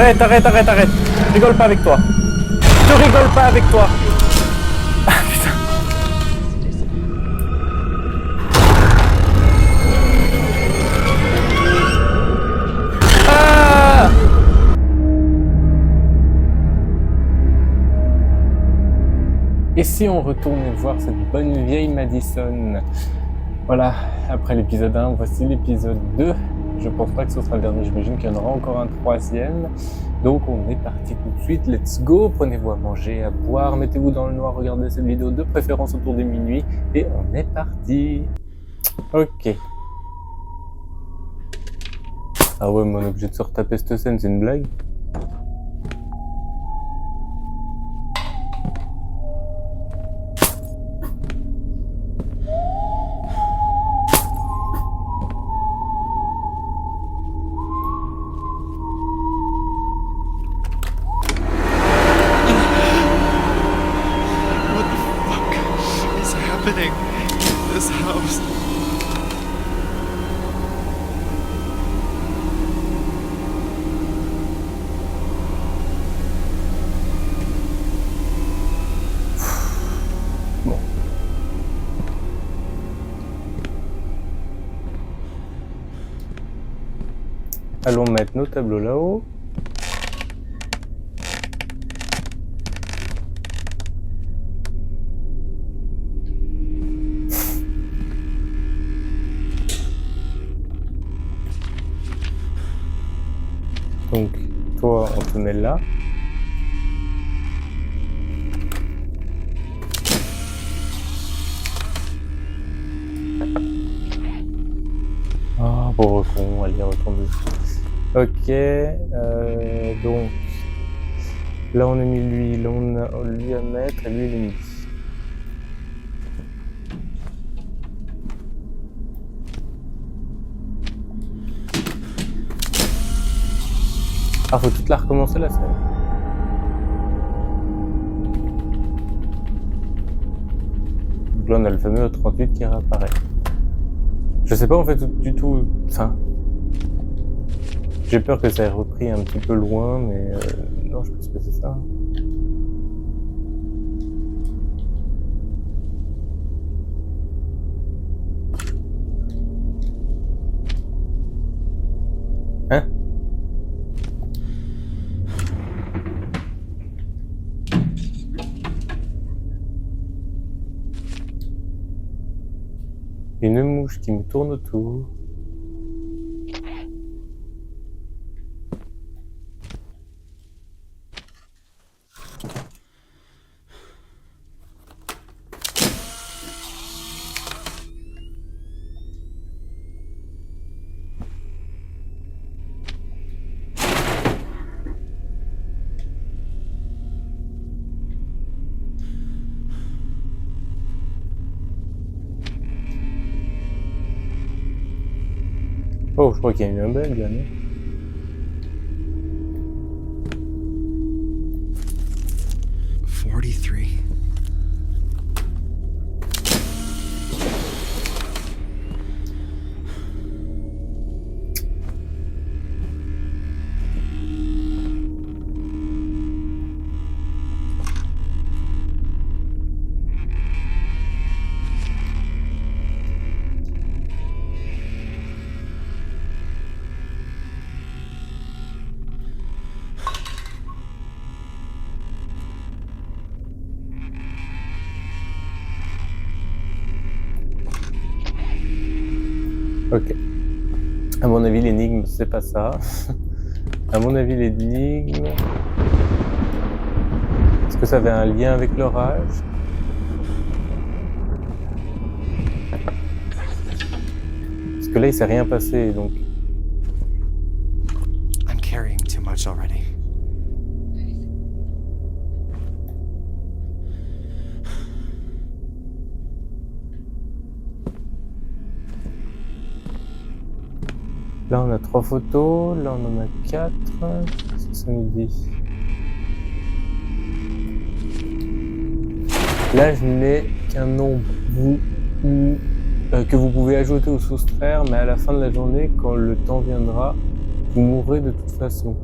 Arrête, arrête, arrête, arrête. Je rigole pas avec toi. Je rigole pas avec toi. Ah putain. Ah! Et si on retournait voir cette bonne vieille Madison? Voilà, après l'épisode 1, voici l'épisode 2. Je pense pas que ce sera le dernier, j'imagine qu'il y en aura encore un troisième. Donc on est parti tout de suite, let's go. Prenez-vous à manger, à boire, mettez-vous dans le noir, regardez cette vidéo de préférence autour des minuit. Et on est parti. Ok. Ah ouais, mais on est obligé de se retaper cette scène, c'est une blague? This house. Bon. Allons mettre nos tableaux là-haut. Donc, toi, on te met là. Ah, pauvre con, allez, retourne dessus. Ok, donc, là on a mis lui, là on a lui à mettre, et lui il est mis. Ah, faut toute la recommencer la scène. Donc là on a le fameux 38 qui réapparaît. Je sais pas en fait du tout, enfin... J'ai peur que ça ait repris un petit peu loin, mais non, je pense que c'est ça. Hein? Une mouche qui me tourne autour. Oh, je crois qu'il y a eu un bug là, non? Ok. À mon avis, l'énigme, c'est pas ça. À mon avis, l'énigme... Est-ce que ça avait un lien avec l'orage? Parce que là, il s'est rien passé, donc... I'm carrying too much already. Là, on a 3 photos, là, on en a 4. Qu'est-ce que ça nous dit? Là, je n'ai qu'un nombre que vous pouvez ajouter ou soustraire, mais à la fin de la journée, quand le temps viendra, vous mourrez de toute façon.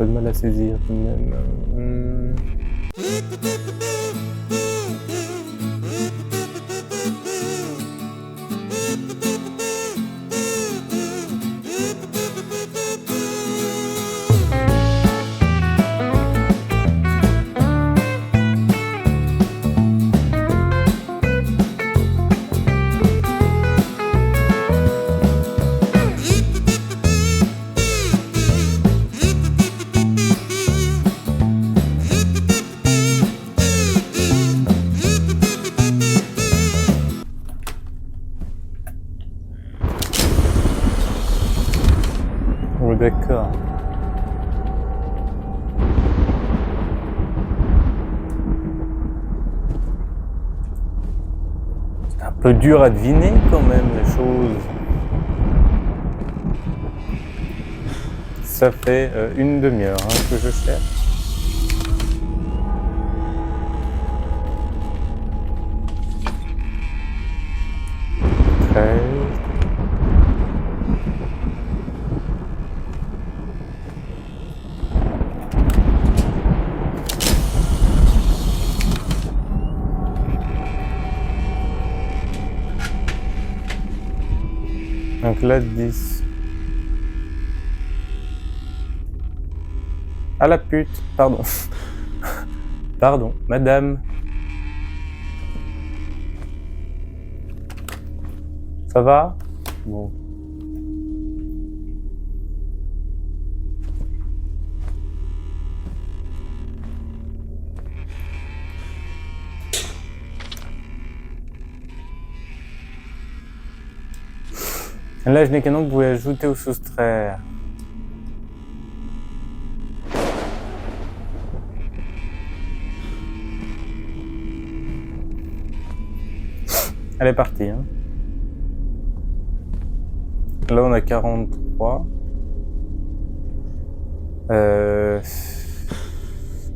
peu de mal à saisir tout de même. Oh, d'accord. C'est un peu dur à deviner quand même les choses. Ça fait une demi-heure que je cherche. Donc là, 10. Ah la pute, pardon. Pardon, madame. Ça va? Bon. Là, je n'ai qu'un nom que vous pouvez ajouter ou soustraire. Elle est partie. Hein. Là, on a 43.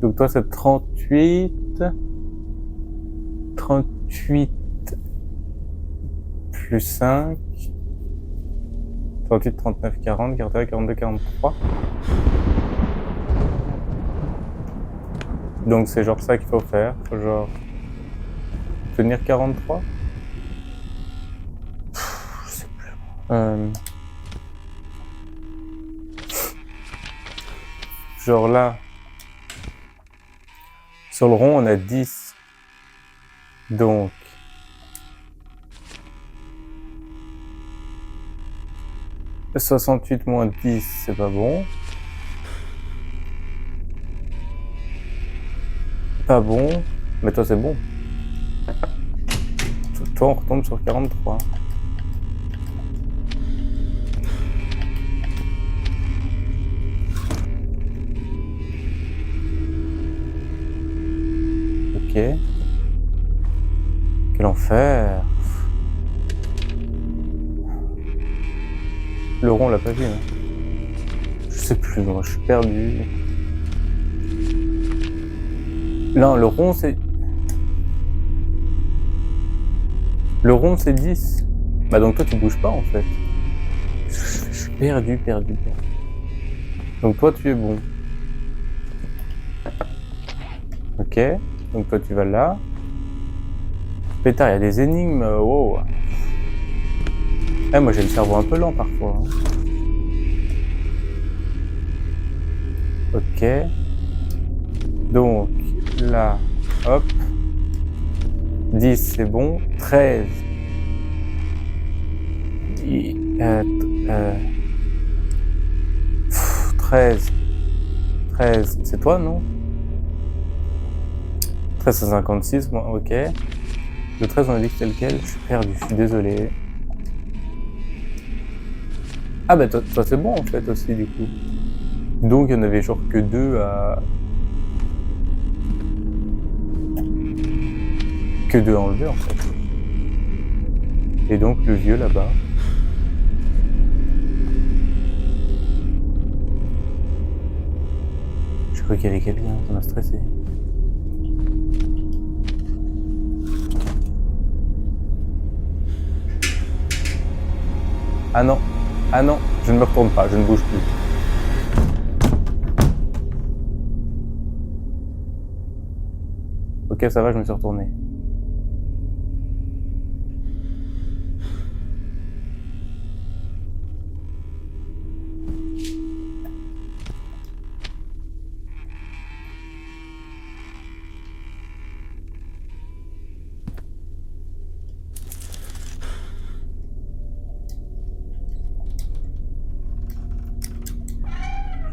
Donc toi, c'est 38. 38 plus 5. 38, 39, 40, 41, 42, 43. Donc c'est genre ça qu'il faut faire. Faut genre tenir 43. Je sais plus. Genre là. Sur le rond, on a 10. Donc. « 68 moins 10, c'est pas bon. Pas bon. Mais toi, c'est bon. Toi, on retombe sur 43. Ok. Quel enfer. Le rond, on l'a pas vu, hein. Je sais plus, moi, je suis perdu. Non, le rond, c'est... Le rond, c'est 10. Bah donc toi, tu bouges pas, en fait. Je suis perdu. Donc toi, tu es bon. Ok. Donc toi, tu vas là. Pétard, il y a des énigmes. Wow. Eh, moi, j'ai le cerveau un peu lent, parfois. Hein. Ok. Donc, là, hop. 10, c'est bon. 13. 13. 13, c'est toi, non? 13, c'est 56, bon, ok. Le 13, on a dit que c'était lequel? Je suis perdu, je suis désolé. Ah bah toi c'est bon en fait aussi du coup. Donc il y en avait genre que 2 à... Que 2 à enlever en fait. Et donc le vieux là-bas. Je crois qu'il y avait quelqu'un, ça m'a stressé. Ah non, je ne me retourne pas, je ne bouge plus. Ok, ça va, je me suis retourné.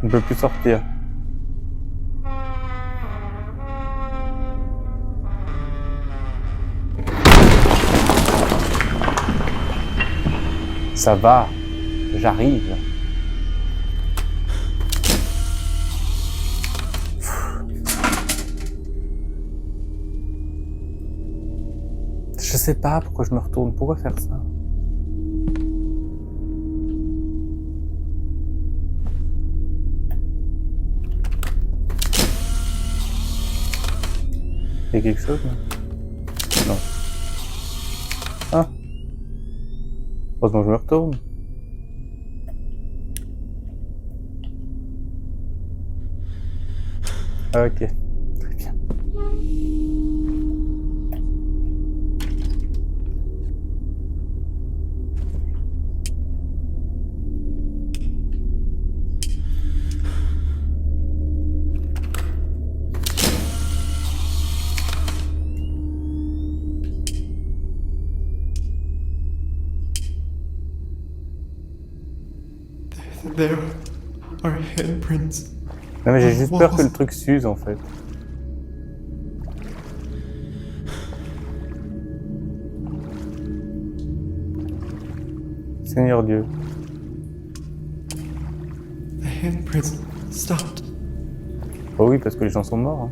Je ne peux plus sortir. Ça va, j'arrive. Je sais pas pourquoi je me retourne. Pourquoi faire ça? Il y a quelque chose, non? Non. Ah. Heureusement que je me retourne. Ah, ok. Très bien. There are handprints. Non mais j'ai juste peur que le truc s'use en fait. Seigneur Dieu. The handprints stopped. Oh oui, parce que les gens sont morts. Hein.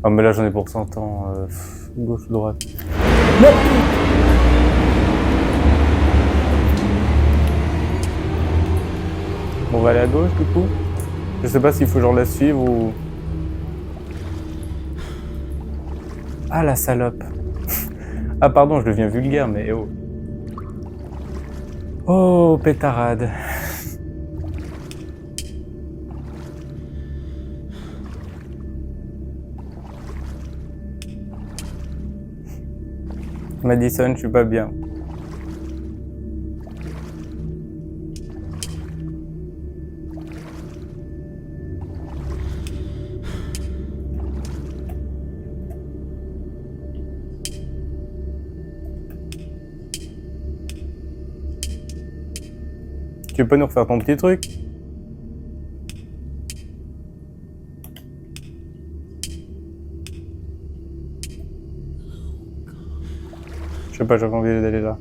Ah mais là j'en ai pour 100 ans. Gauche ou droite. Non. Bon, on va aller à gauche du coup. Je sais pas s'il faut genre la suivre ou... Ah la salope. Ah pardon, je deviens vulgaire mais oh. Oh pétarade. Madison, je suis pas bien. Tu veux pas nous refaire ton petit truc? Je sais pas, j'avais envie d'aller là.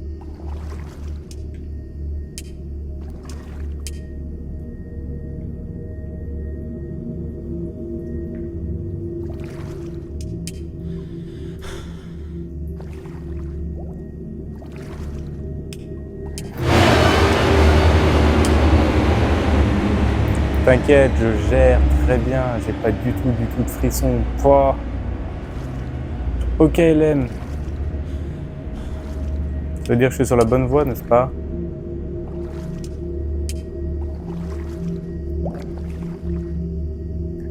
T'inquiète, je gère très bien, j'ai pas du tout de frisson. Pouah. Ok LM. Ça veut dire que je suis sur la bonne voie, n'est-ce pas?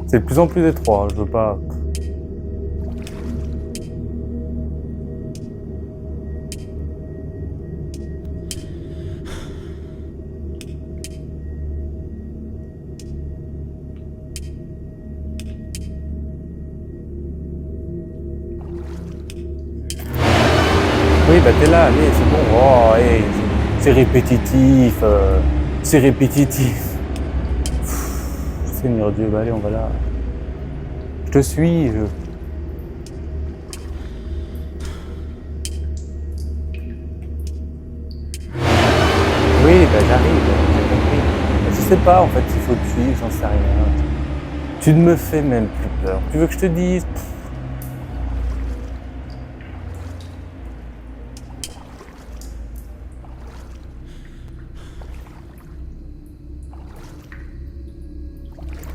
C'est de plus en plus étroit, je veux pas... Oui, bah t'es là, allez, c'est bon. Oh, hey, c'est répétitif. C'est répétitif. Seigneur Dieu, bah allez, on va là. Je te suis. Oui, bah j'arrive, j'ai compris. Je sais pas en fait s'il faut te suivre, j'en sais rien. Tu ne me fais même plus peur. Tu veux que je te dise?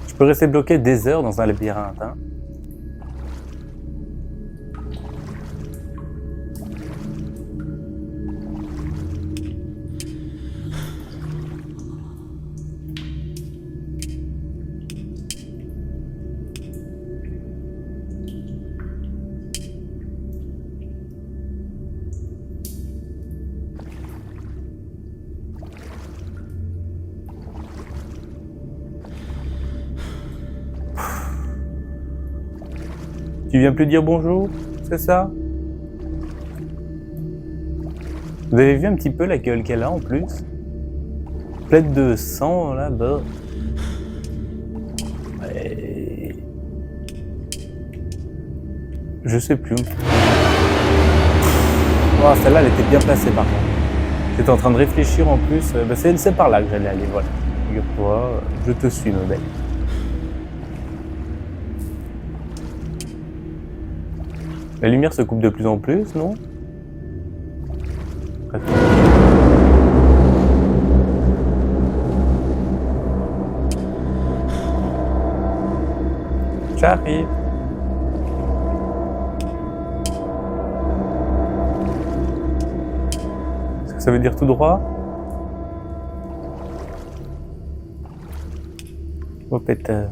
Je peux rester bloqué des heures dans un labyrinthe, hein. Tu viens plus dire bonjour, c'est ça? Vous avez vu un petit peu la gueule qu'elle a en plus? Pleine de sang là-bas. Et... je sais plus. Oh, celle-là, elle était bien placée par contre. J'étais en train de réfléchir en plus. Bah, c'est par là que j'allais aller, voilà. Figure-toi, je te suis, ma belle. La lumière se coupe de plus en plus, non? Attends. J'arrive. Est-ce que ça veut dire tout droit? Oh pétard.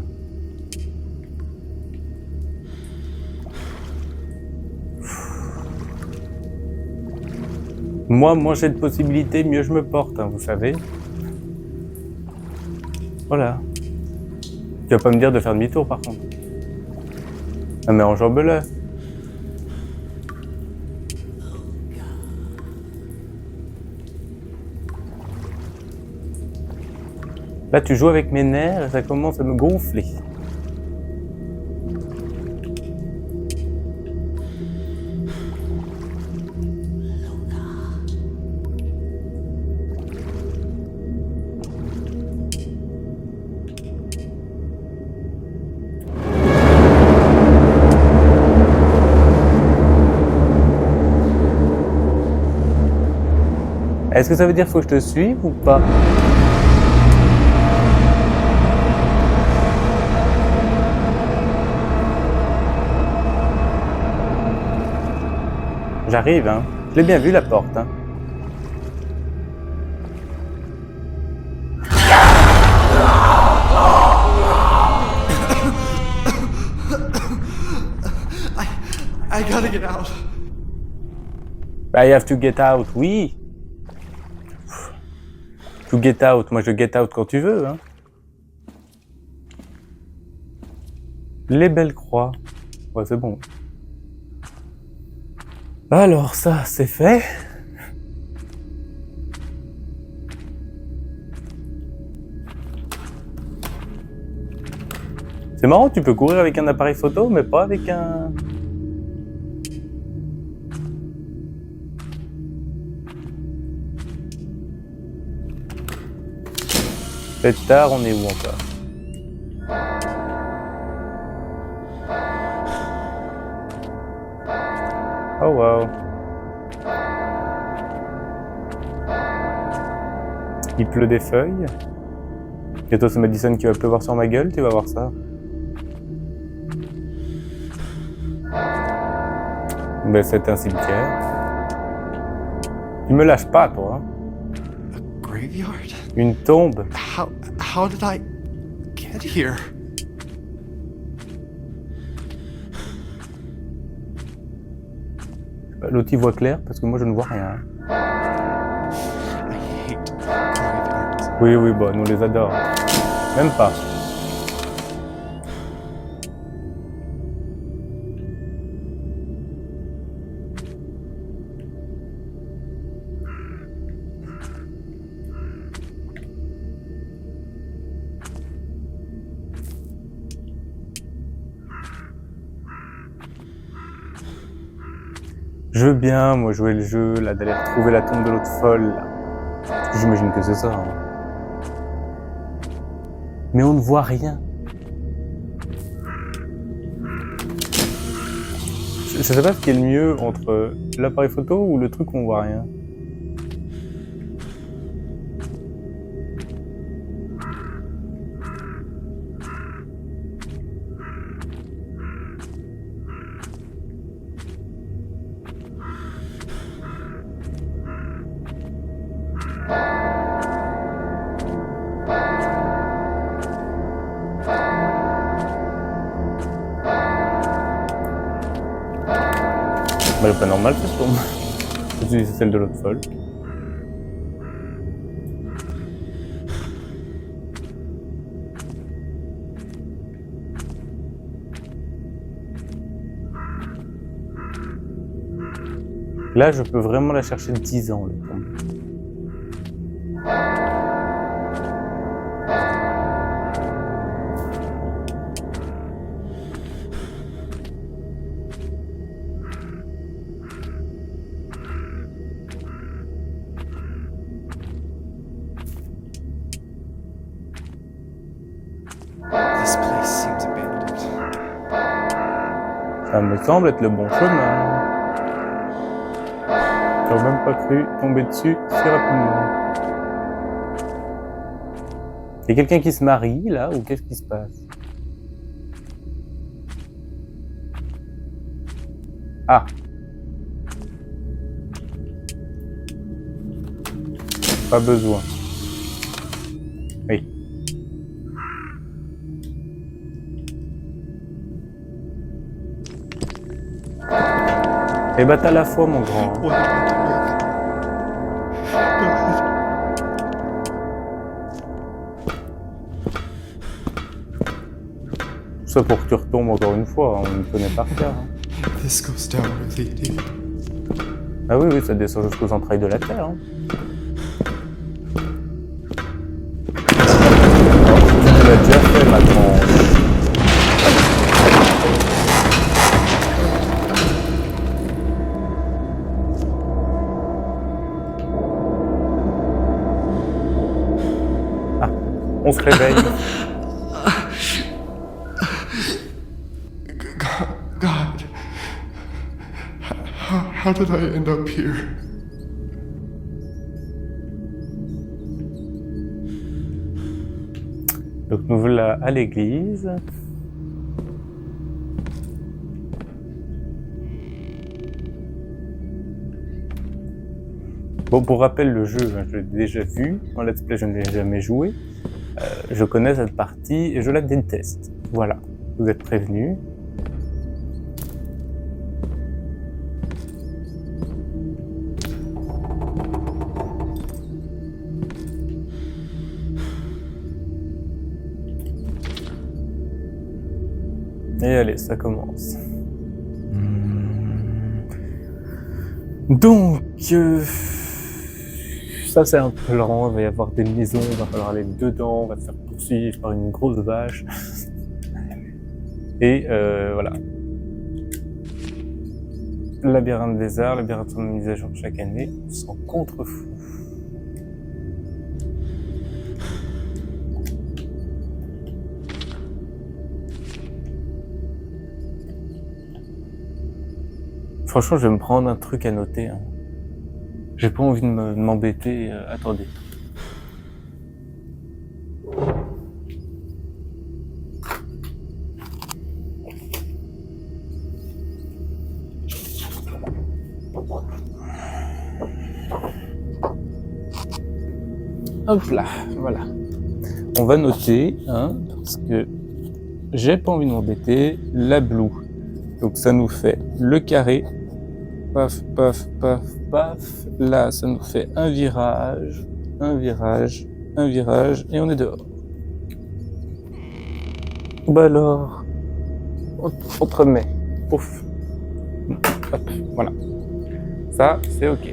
Moi, moins j'ai de possibilités, mieux je me porte, hein, vous savez. Voilà. Tu vas pas me dire de faire demi-tour par contre. Ah mais enjambe-le. Là tu joues avec mes nerfs et ça commence à me gonfler. Est-ce que ça veut dire qu'il faut que je te suive ou pas? J'arrive, hein. Je l'ai bien vu la porte, hein. I gotta get out. I have to get out, oui. To get out, moi je get out quand tu veux, hein. Les belles croix. Ouais, c'est bon. Alors ça, c'est fait. C'est marrant, tu peux courir avec un appareil photo, mais pas avec un... Pétard, on est où encore? Oh wow. Il pleut des feuilles. Bientôt c'est Madison qui va pleuvoir sur ma gueule, tu vas voir ça. Ben c'est un cimetière. Tu me lâches pas toi. A graveyard? Une tombe. How did I get here? L'autre il voit clair parce que moi je ne vois rien. I hate graveyards. Oui oui bah nous on les adore. Même pas. Je veux bien, moi, jouer le jeu, là, d'aller retrouver la tombe de l'autre folle, là. Parce que j'imagine que c'est ça, hein. Mais on ne voit rien. Je sais pas ce qui est le mieux entre l'appareil photo ou le truc où on voit rien. Bah, c'est pas normal, cette tombe. C'est celle de l'autre folle. Là, je peux vraiment la chercher 10 ans, la tombe. This place seems abandoned. Ça me semble être le bon chemin. J'aurais même pas cru tomber dessus si rapidement. Il y a quelqu'un qui se marie là, ou qu'est-ce qui se passe? Ah! Pas besoin. Oui. Eh ben t'as la foi, mon grand. What am I doing? God. Tout ça pour que tu retombes encore une fois, on me connaît par cœur. Hein. This goes down really deep. Ah oui, oui, ça descend jusqu'aux entrailles de la terre. Hein. Tu l'as déjà fait, ma tranche. Ah, on se réveille. God. How did I end up here? Donc nous voilà à l'église. Bon, pour rappel, le jeu, je l'ai déjà vu. En let's play, je ne l'ai jamais joué. Je connais cette partie et je la déteste. Voilà, vous êtes prévenus. Et allez, ça commence. Donc, ça c'est un plan, il va y avoir des maisons, il va falloir aller dedans, on va se faire poursuivre par une grosse vache. Et voilà. Labyrinthe des arts, labyrinthe de mise à jour chaque année, on s'en contrefou. Franchement, je vais me prendre un truc à noter. Hein. J'ai pas envie de m'embêter. Attendez. Hop là, voilà. On va noter, hein, parce que j'ai pas envie de m'embêter. La blue. Donc ça nous fait le carré. Paf, paf, paf, paf. Là, ça nous fait un virage, un virage, un virage, et on est dehors. Bah alors, on te remet. Pouf. Hop, voilà. Ça, c'est ok.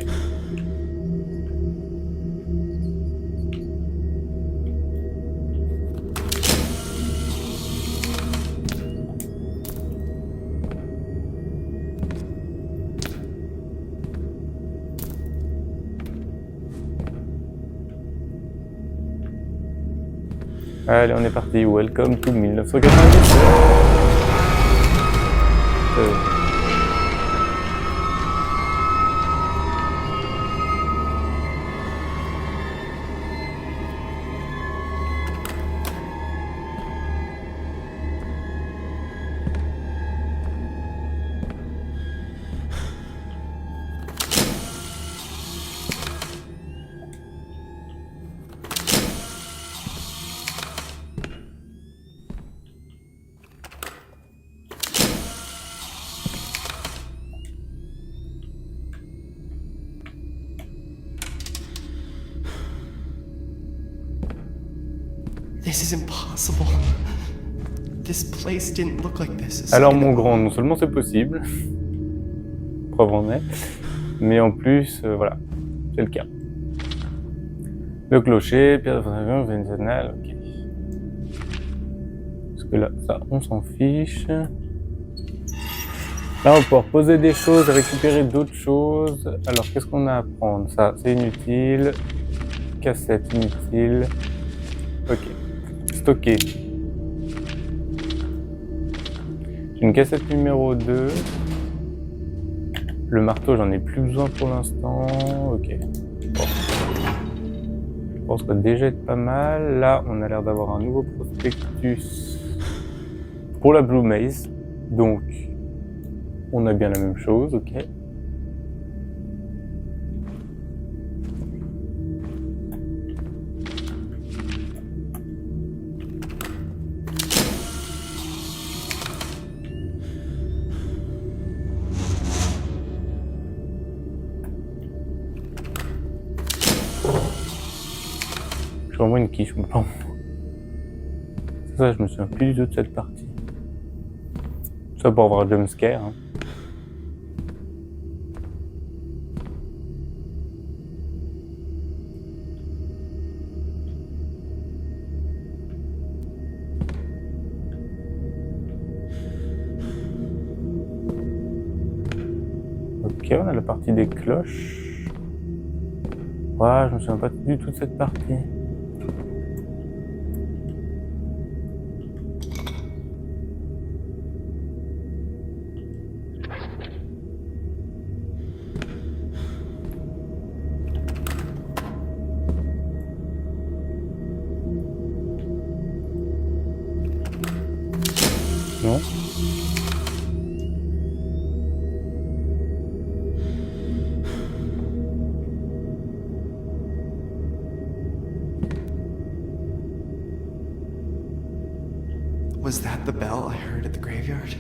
Allez, on est parti. Welcome to 1997. This is impossible. This place didn't look like this. Alors mon grand, non seulement c'est possible, preuve en est, Mais en plus, voilà, c'est le cas. Le clocher, pierre de vénitionnelle, ok. Parce que là, ça, on s'en fiche. Là, on va pouvoir poser des choses, récupérer d'autres choses. Alors, qu'est-ce qu'on a à prendre? Ça, c'est inutile. Cassette, inutile. Ok. Stocker. J'ai une cassette numéro 2. Le marteau, j'en ai plus besoin pour l'instant. Ok. Bon. Je pense que déjà être pas mal. Là, on a l'air d'avoir un nouveau prospectus pour la Blue Maze. Donc, on a bien la même chose, ok. J'ai vraiment une quiche, mon plan. Ça, je me souviens plus du tout de cette partie. Ça pour avoir un jumpscare. Hein. Ok, on a la partie des cloches. Ouais, je me souviens pas du tout de cette partie. Non. Was that the bell I heard at the graveyard?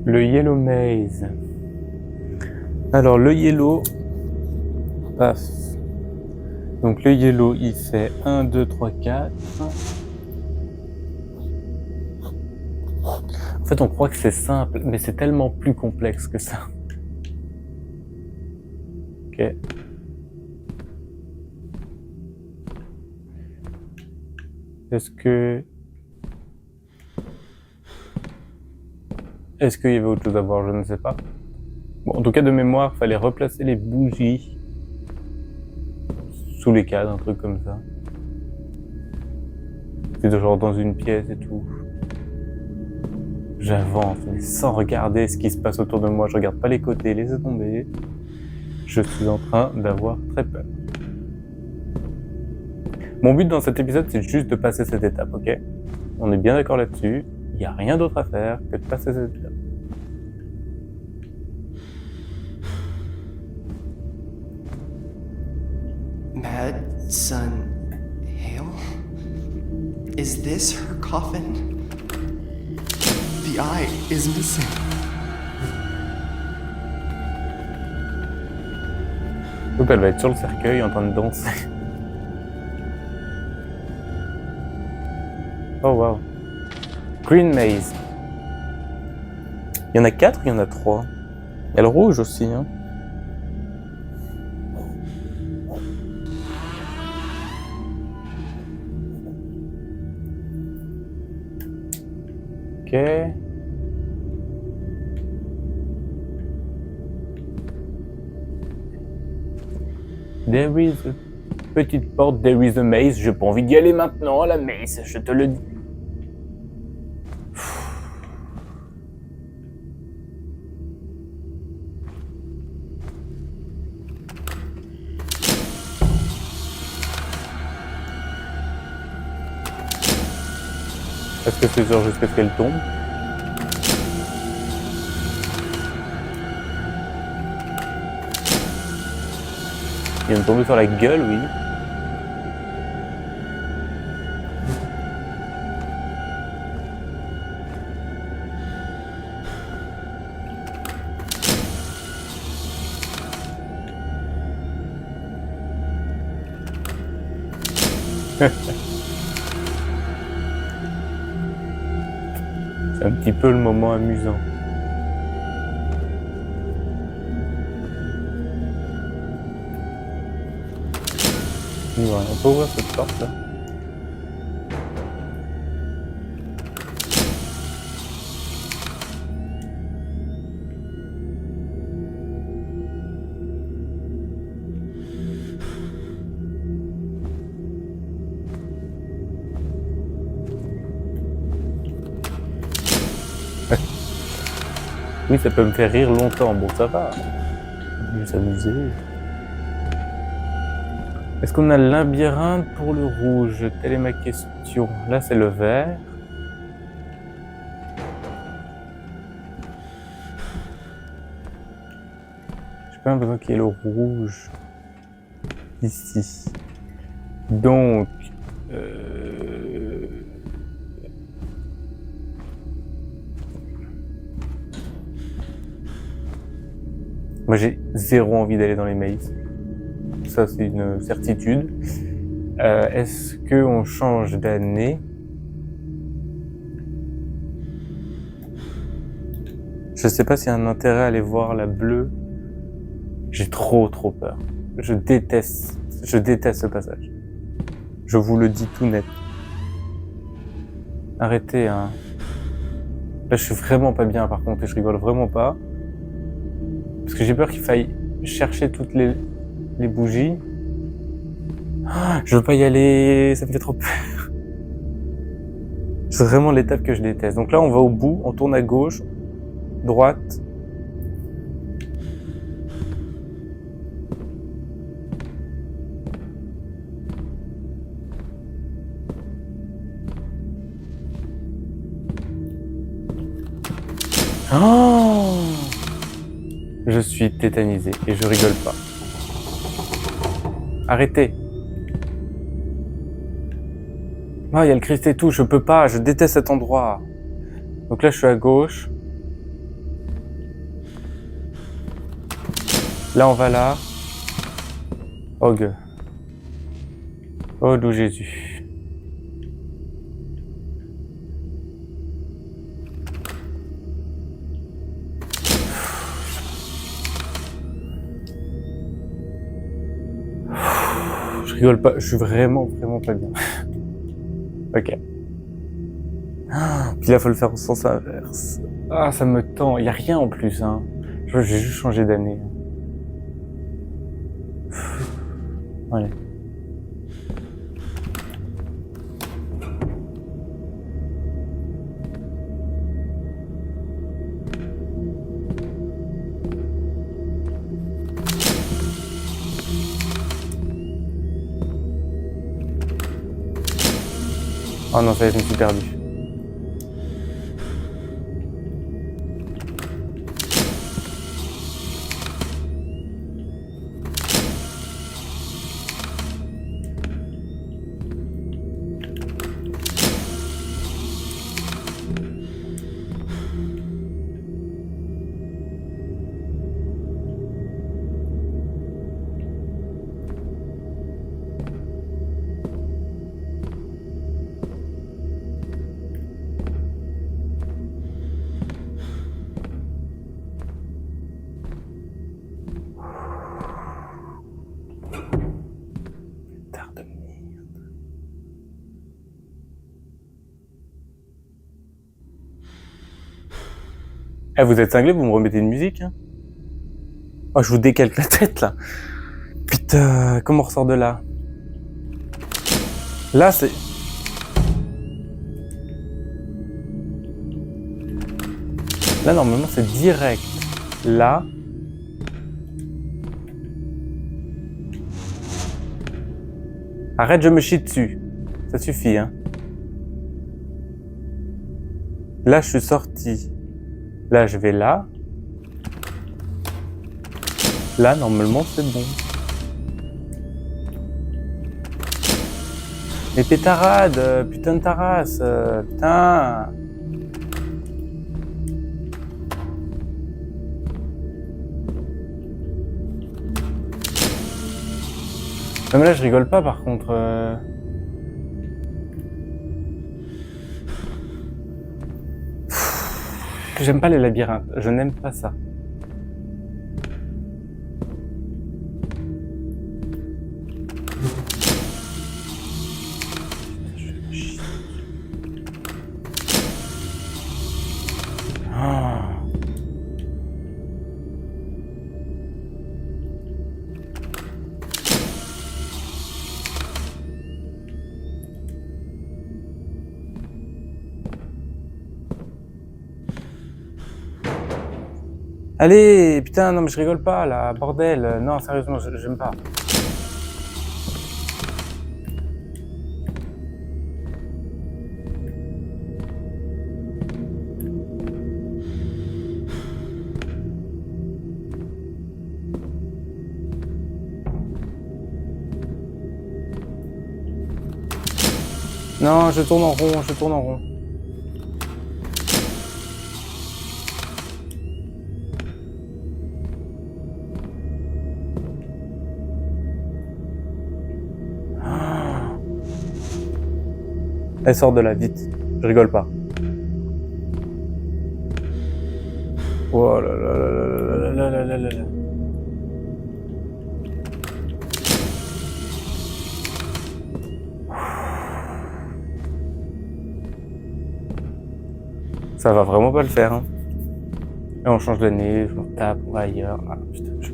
Le Yellow Maze. Alors, le Yellow... Paf. Donc, le Yellow, il fait 1, 2, 3, 4. En fait, on croit que c'est simple, mais c'est tellement plus complexe que ça. Ok. Est-ce qu'il y avait autre chose à voir? Je ne sais pas. Bon, en tout cas, de mémoire, il fallait replacer les bougies sous les cadres, un truc comme ça. C'est genre dans une pièce et tout. J'avance, mais sans regarder ce qui se passe autour de moi. Je regarde pas les côtés, laissez tomber. Je suis en train d'avoir très peur. Mon but dans cet épisode, c'est juste de passer cette étape, ok? On est bien d'accord là-dessus. Il n'y a rien d'autre à faire que de passer cette étape. Mad Sun Hale? Is this her coffin? The eye is missing. Donc elle va être sur le cercueil en train de danser. Oh wow. Green Maze. Il y en a 4, il y en a 3. Il y a le rouge aussi. Hein. Ok. There is a petite porte, there is a maze. J'ai pas envie d'y aller maintenant à la maze, je te le dis. Est-ce que c'est sûr jusqu'à ce qu'elle tombe? Il vient de tomber sur la gueule, oui. C'est un petit peu le moment amusant. Voilà, on peut ouvrir cette porte là. Oui, ça peut me faire rire longtemps. Bon, ça va. Je vais s'amuser. Est-ce qu'on a le labyrinthe pour le rouge? Telle est ma question. Là, c'est le vert. J'ai pas l'impression qu'il y ait le rouge ici. Donc, moi, j'ai zéro envie d'aller dans les mazes. Ça, c'est une certitude. Est-ce qu'on change d'année? Je sais pas s'il y a un intérêt à aller voir la bleue. J'ai trop peur. Je déteste ce passage. Je vous le dis tout net. Arrêtez, hein. Là, je suis vraiment pas bien, par contre, et je rigole vraiment pas. Parce que j'ai peur qu'il faille chercher toutes les bougies. Ah, je veux pas y aller, ça me fait trop peur. C'est vraiment l'étape que je déteste. Donc là, on va au bout, on tourne à gauche, droite. Oh! Je suis tétanisé et je rigole pas. Arrêtez. Ah, il y a le Christ et tout, je peux pas, je déteste cet endroit. Donc là, je suis à gauche. Là, on va là. Oh, gueule. Oh, d'où Jésus. Je rigole pas, je suis vraiment pas bien. Ok. Puis là, faut le faire au sens inverse. Ah, ça me tend. Y a rien en plus, hein. J'ai juste changé d'année. Allez. Oh non, ça y est, je me suis perdu. Eh, vous êtes cinglés, vous me remettez une musique, hein? Oh, je vous décalque la tête, là. Putain, comment on ressort de là? Là, c'est... Là, normalement, c'est direct. Là... Arrête, je me chie dessus. Ça suffit, hein. Là, je suis sorti. Là, je vais là. Là, normalement, c'est bon. Mais pétarade, putain de tarasse, putain. Non mais là, je rigole pas, par contre. que j'aime pas les labyrinthes. Je n'aime pas ça. Allez, putain, non mais je rigole pas là, bordel. Non, sérieusement, j'aime pas. Non, je tourne en rond, je tourne en rond. Elle sort de là, vite. Je rigole pas. Oh là là là là là là là là. Ça va vraiment pas le faire, hein. Et on change d'année, je me tape, on va ailleurs. Ah, putain, je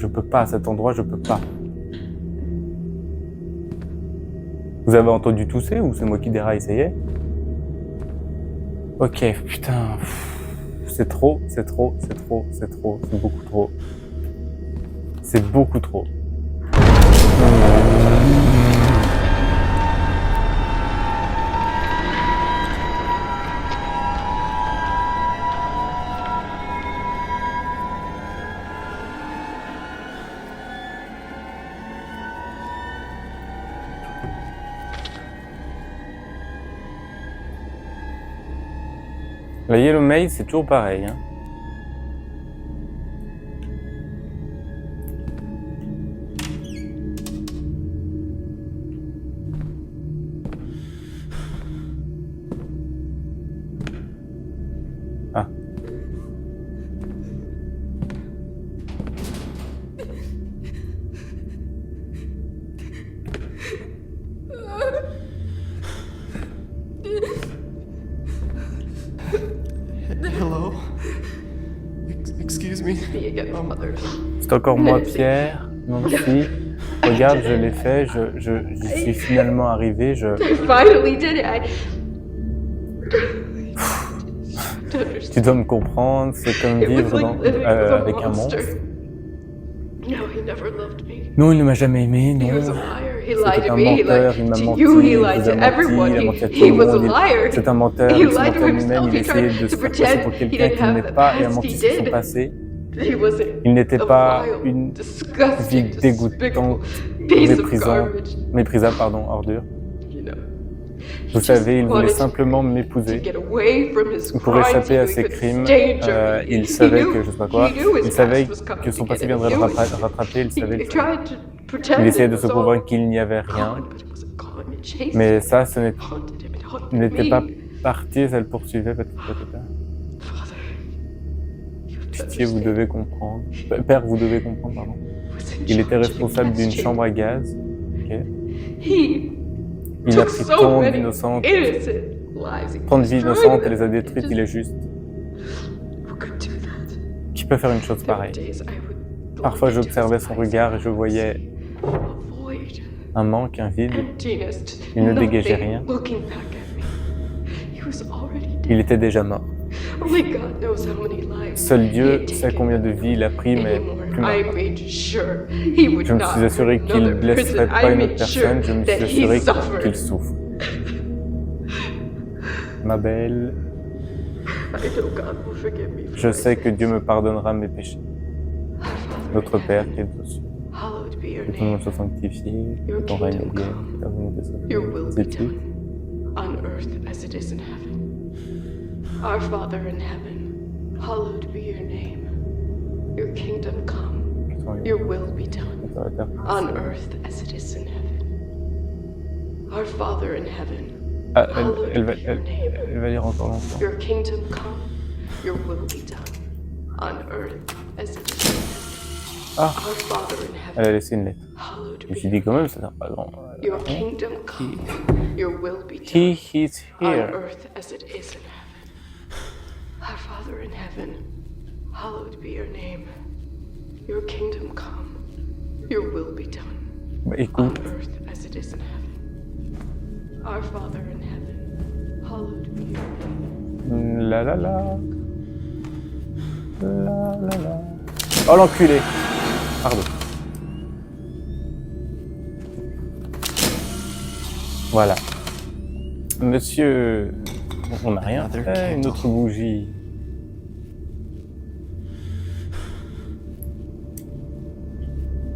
peux pas, à cet endroit, je peux pas. Vous avez entendu tousser ou c'est moi qui déraille, ça y est? Ok, putain. C'est trop, c'est trop, c'est trop, c'est trop, c'est beaucoup trop. C'est beaucoup trop. La Yellow Maze, c'est toujours pareil, hein. Ah. Hello? Excuse me? C'est encore moi, Pierre, Nancy. Regarde, je l'ai fait, j'y suis finalement arrivé, Tu dois me comprendre, c'est comme vivre avec un monstre. Non, il ne m'a jamais aimé, non. C'était un menteur, il m'a menti, il vous a menti, il a menti à tout le monde. C'est un menteur, il s'est menti à lui-même, il essayait de se faire passer pour quelqu'un qu'il n'est pas et a menti sur son passé. Il n'était pas une vie dégoûtante, méprisable, ordure. Vous savez, il voulait simplement m'épouser. Pour échapper à ses crimes, il savait que, je sais pas quoi, il savait que son passé viendrait le rattraper, il savait le faire. Il essayait de se convaincre qu'il n'y avait rien. Mais ça, ce n'était pas parti, ça le poursuivait. Pitié, vous devez comprendre. Père, vous devez comprendre, pardon. Il était responsable d'une chambre à gaz. Okay. Il a pris tant de vies innocentes et les a détruites, il est juste. Qui peut faire une chose pareille? Parfois, j'observais son regard et je voyais un manque, un vide. Il ne dégageait rien. Il était déjà mort. Seul Dieu sait combien de vies il a pris, mais plus maintenant. Je me suis assuré qu'il ne blesserait pas une autre personne, je me suis assuré qu'il souffre. Ma belle, je sais que Dieu me pardonnera mes péchés. Notre Père qui est aux cieux, que ton nom soit sanctifié, que ton règne vienne, que ta volonté soit faite, c'est tout. Our Father in heaven, hallowed be your name. Your kingdom come, your will be done, on earth as it is in heaven. Our Father in heaven, hallowed be your name. Elle va lire encore longtemps. Your kingdom come, your will be done, on earth as it is in heaven. Ah, Our Father in elle a heaven, laissé une lettre. hallowed Je be me suis dit quand même, ça sert pas grand. your kingdom come, your will be He done, is on here. earth as it is in heaven. Our Father in heaven, hallowed be your name. Your kingdom come, your will be done, Bah on écoute, earth as it is in heaven. Our Father in heaven, hallowed be your name. la la la. La la la. Oh l'enculé. Pardon. Voilà. Monsieur... On n'a rien Another fait, une candle. autre bougie.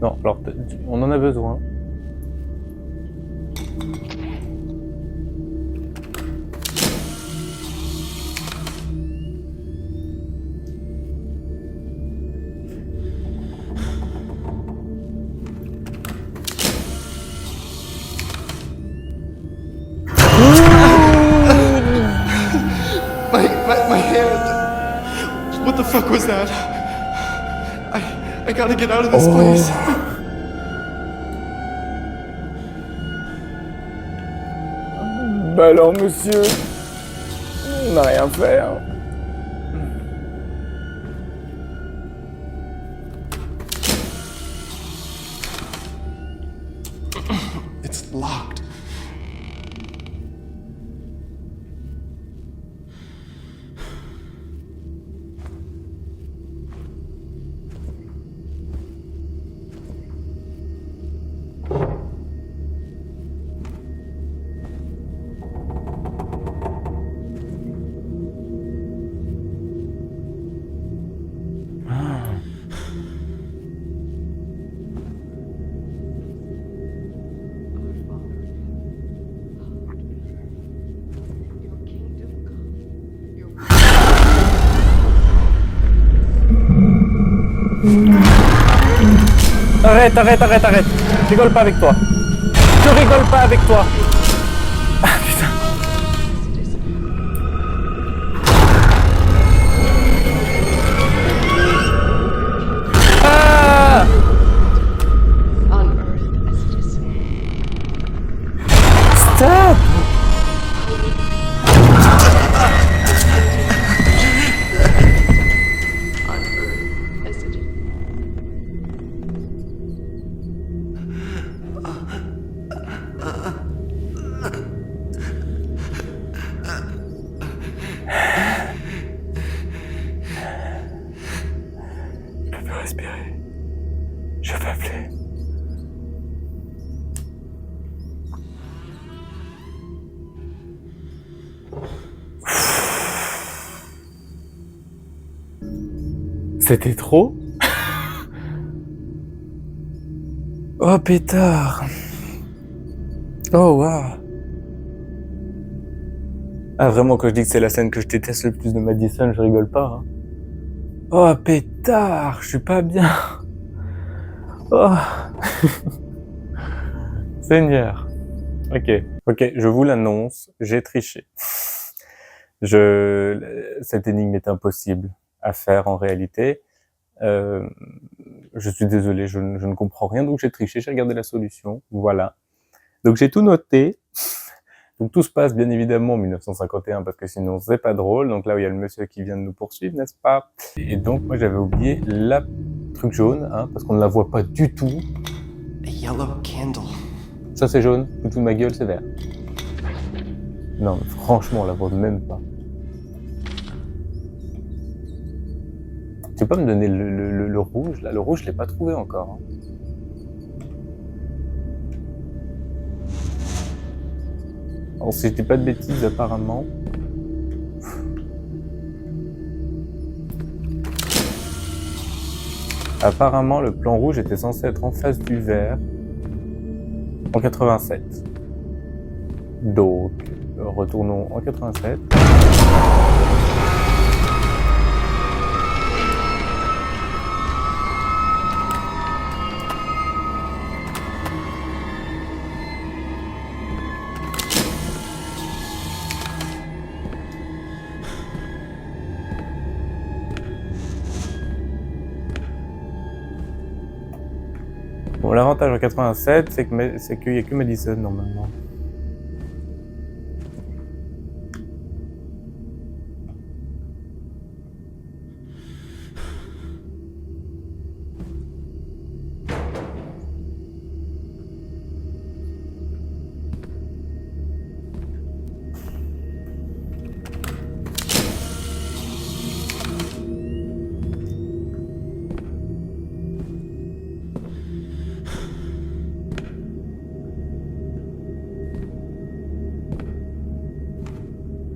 Non, alors, on en a besoin. My hand. What the fuck was that? I gotta get out of this place. Bah alors, monsieur, on n'a rien fait. Hein. It's locked. Your kingdom come, your Arrête, arrête, arrête, arrête. Je rigole pas avec toi. Je rigole pas avec toi. Ah putain. as it is in heaven. Ah On earth as it is in heaven. Stop. On earth as it is. Je peux plus respirer. Je peux plus. C'était trop. Oh pétard. Oh waouh. Ah vraiment, quand je dis que c'est la scène que je déteste le plus de Madison, je rigole pas. Hein. Oh pétard, je suis pas bien. Oh. Seigneur. Ok, je vous l'annonce, j'ai triché. Cette énigme est impossible à faire en réalité. Je suis désolé, je ne comprends rien, donc j'ai triché, j'ai regardé la solution, voilà. Donc j'ai tout noté. Donc tout se passe bien évidemment en 1951 parce que sinon c'est pas drôle. Donc là où il y a le monsieur qui vient de nous poursuivre, n'est-ce pas? Et donc moi j'avais oublié la truc jaune, hein, parce qu'on ne la voit pas du tout. A yellow candle. Ça c'est jaune, tout de ma gueule c'est vert. Non mais franchement on la voit même pas. Tu peux pas me donner le rouge là? Le rouge je l'ai pas trouvé encore. Hein. Alors si je dis pas de bêtises apparemment. Apparemment le plan rouge était censé être en face du vert en 87. Donc retournons en 87. l'avantage en 87, c'est qu'il n'y a que Madison normalement.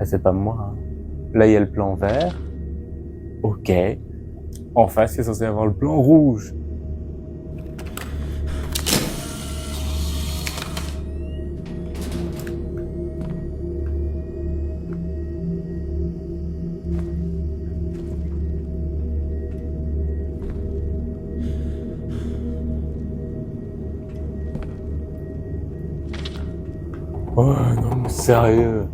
Ah, c'est pas moi. Hein. Là, il y a le plan vert. Ok. En face, c'est censé avoir le plan rouge. Oh non mais sérieux.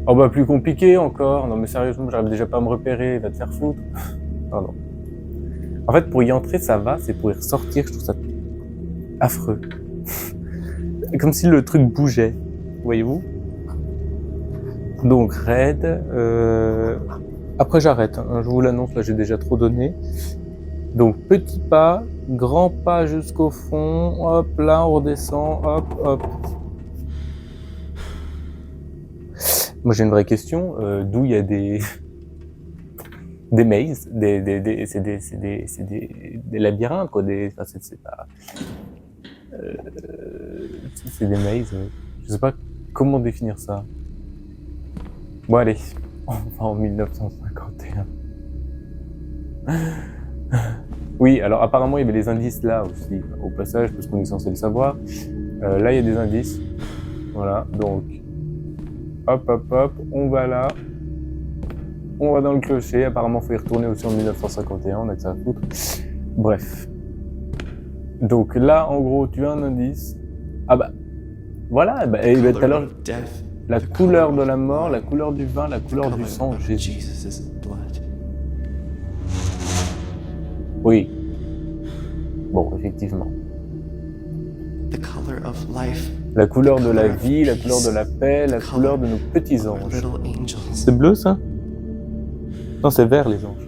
Oh bah plus compliqué encore. Non mais sérieusement, j'arrive déjà pas à me repérer, va te faire foutre. Non non. En fait pour y entrer ça va, c'est pour y ressortir, je trouve ça affreux. Comme si le truc bougeait, voyez-vous. Donc raid. Après j'arrête, hein. Je vous l'annonce, là j'ai déjà trop donné. Donc petit pas, grand pas jusqu'au fond, hop là on redescend, hop hop. Moi j'ai une vraie question, d'où il y a des mazes, c'est des labyrinthes quoi, enfin, c'est pas, c'est des mazes, je sais pas comment définir ça. Bon allez, on va en 1951. Oui, alors apparemment il y avait les indices là aussi, au passage, parce qu'on est censé le savoir. Là il y a des indices, voilà, donc hop hop hop, on va là, on va dans le clocher, apparemment faut y retourner aussi en 1951, on a que ça à foutre. Bref. Donc là, en gros, tu as un indice. Ah bah, voilà, bah, et bah, tout à l'heure, la couleur de la mort, la couleur du vin, la couleur du sang, Jésus. Oui. Bon, effectivement. La couleur de la vie, la couleur de la paix, la couleur de nos petits anges. C'est bleu ça? Non, c'est vert les anges.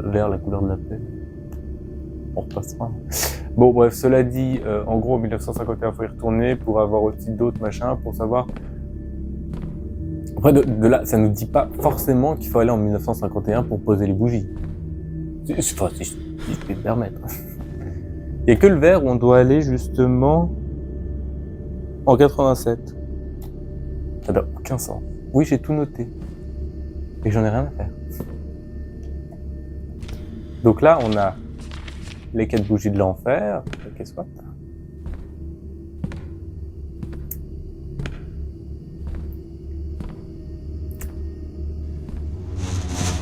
Vert, la couleur de la paix. On repassera. Bon, bref, cela dit, en gros, en 1951, il faut y retourner pour avoir aussi d'autres machins, pour savoir. Après, de là, ça nous dit pas forcément qu'il faut aller en 1951 pour poser les bougies. Enfin, si je peux me permettre. Il n'y a que le vert où on doit aller justement en 87. Ça n'a aucun sens. Oui, j'ai tout noté. Et j'en ai rien à faire. Donc là, on a les 4 bougies de l'enfer. Ok, soit.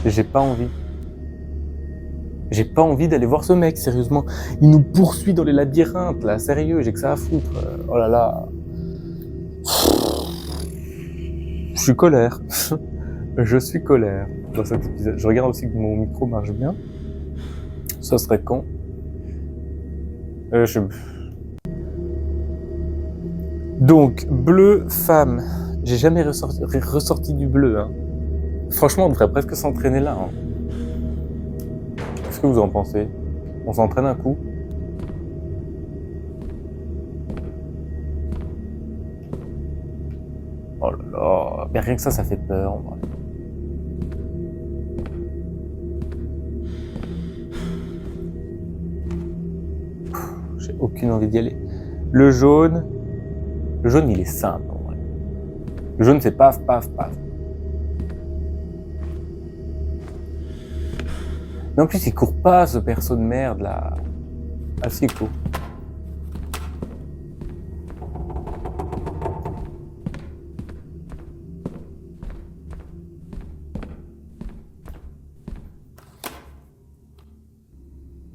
J'ai pas envie. J'ai pas envie d'aller voir ce mec, sérieusement. Il nous poursuit dans les labyrinthes, là, sérieux, j'ai que ça à foutre. Oh là là. Je suis colère. Je suis colère dans cet épisode. Je regarde aussi que mon micro marche bien. Ça serait con. Donc, bleu, femme. J'ai jamais ressorti du bleu. Hein. Franchement, on devrait presque s'entraîner là. Hein. Qu'est-ce que vous en pensez? On s'entraîne un coup? Oh là là, mais rien que ça fait peur en vrai. J'ai aucune envie d'y aller. Le jaune, il est simple en vrai. Le jaune, c'est paf, paf, paf. Mais en plus, il court pas, ce perso de merde là. Ah si, il court.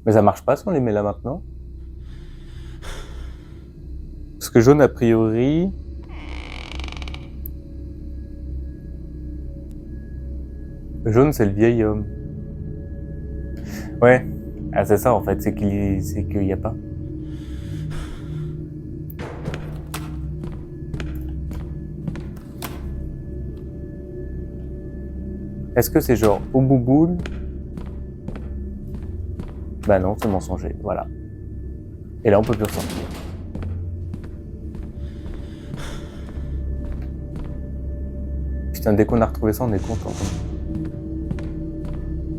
Mais ça marche pas si on les met là maintenant. Parce que jaune, a priori... Jaune, c'est le vieil homme. Ouais, Ah, c'est ça en fait, c'est qu'il y a pas. Est-ce que c'est genre au bouboule? Bah non, c'est mensonger, voilà. Et là, on peut plus ressortir. Putain, dès qu'on a retrouvé ça, on est content.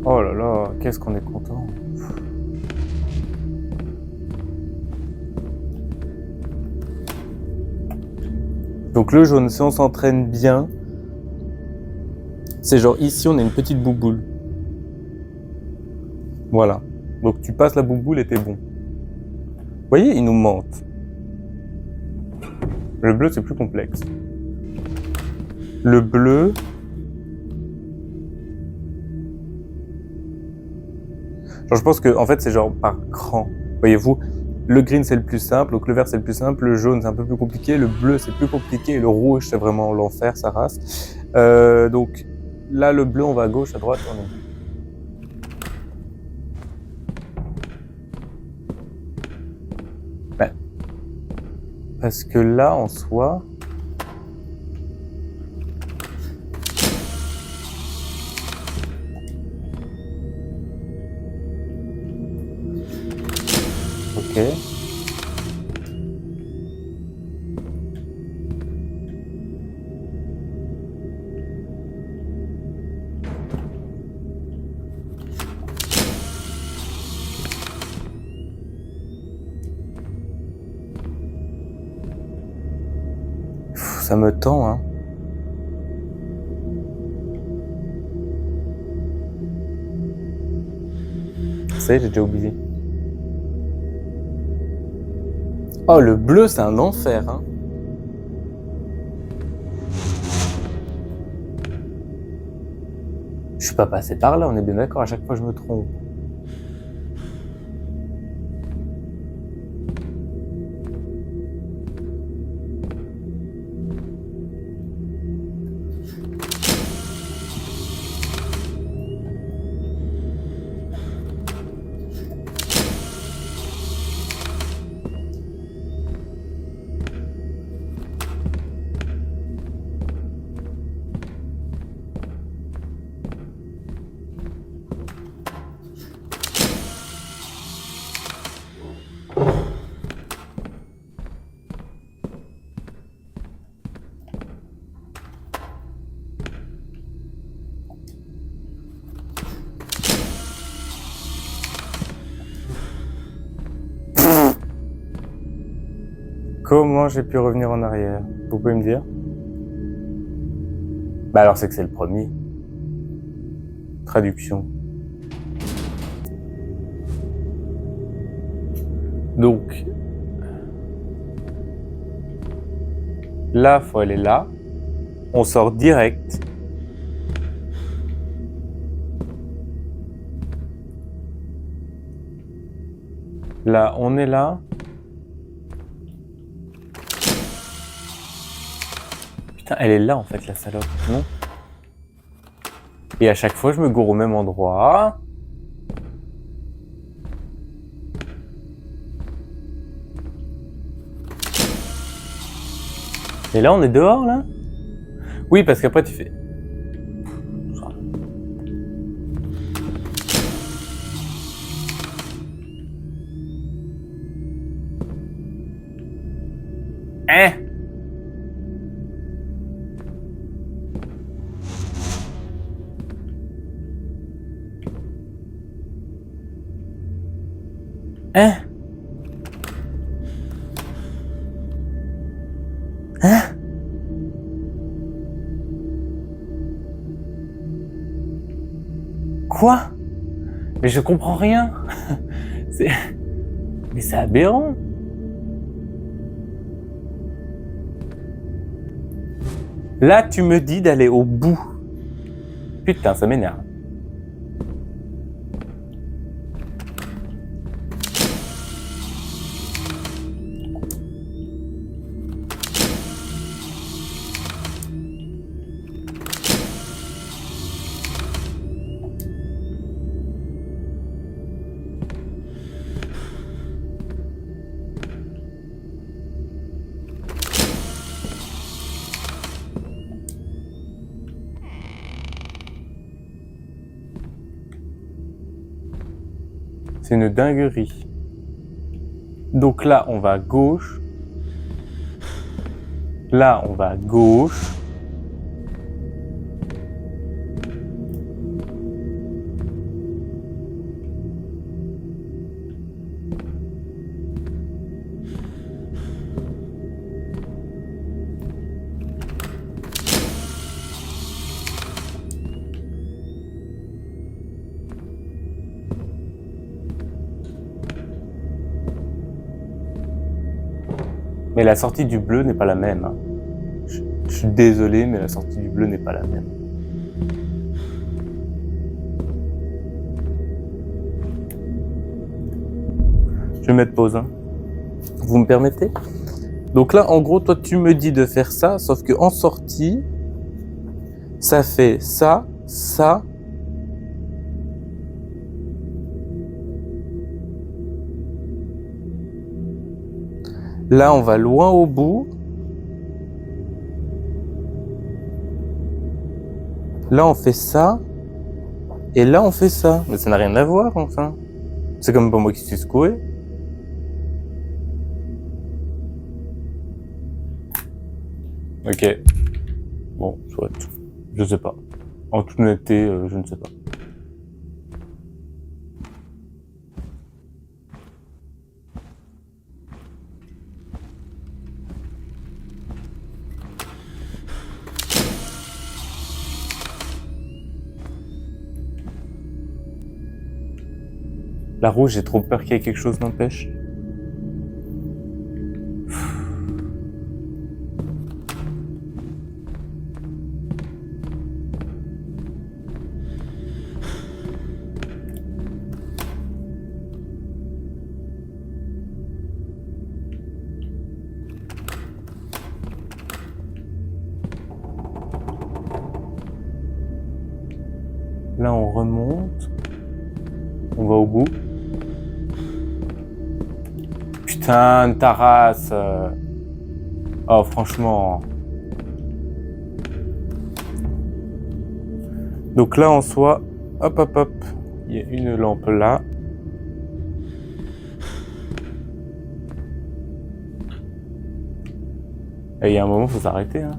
Oh là là, qu'est-ce qu'on est content. Donc le jaune, si on s'entraîne bien, c'est genre ici, on a une petite bouboule. Voilà. Donc tu passes la bouboule et t'es bon. Vous voyez, ils nous mentent. Le bleu, c'est plus complexe. Le bleu... Genre, je pense que en fait, c'est genre par cran. Voyez-vous, le green, c'est le plus simple, donc le vert, c'est le plus simple, le jaune, c'est un peu plus compliqué, le bleu, c'est plus compliqué, et le rouge, c'est vraiment l'enfer, sa race. Donc là, le bleu, on va à gauche, à droite, on est... Ben, parce que là, en soi... Ok. Ça me tend, hein. Ça y est, j'ai déjà oublié. Oh, le bleu, c'est un enfer, hein. Je suis pas passé par là, on est bien d'accord, à chaque fois je me trompe. Comment j'ai pu revenir en arrière? Vous pouvez me dire? Bah alors c'est que c'est le premier. Traduction. Donc, là, faut aller là. On sort direct. Là, on est là. Putain, elle est là en fait, la salope, non? Et à chaque fois, je me gourre au même endroit. Et là, on est dehors, là? Oui, parce qu'après, tu fais... Hein? Hein? Hein? Quoi? Mais je comprends rien. Mais c'est aberrant. Là, tu me dis d'aller au bout. Putain, ça m'énerve. C'est une dinguerie. Donc là, on va à gauche. Là, on va à gauche. Mais la sortie du bleu n'est pas la même. Hein. Je suis désolé, mais la sortie du bleu n'est pas la même. Je vais mettre pause. Hein. Vous me permettez? Donc là, en gros, toi, tu me dis de faire ça, sauf que en sortie, ça fait ça, ça. Là, on va loin au bout. Là, on fait ça. Et là, on fait ça. Mais ça n'a rien à voir, enfin. C'est comme pas moi qui suis secoué. Ok. Bon, soit. Je sais pas. En toute honnêteté, je ne sais pas. La rouge, j'ai trop peur qu'il y ait quelque chose n'empêche. Là, on remonte. On va au bout. Putain, ta race. Oh, franchement. Donc là, en soi, hop, hop, hop. Il y a une lampe là. Et il y a un moment, il faut s'arrêter. Hein.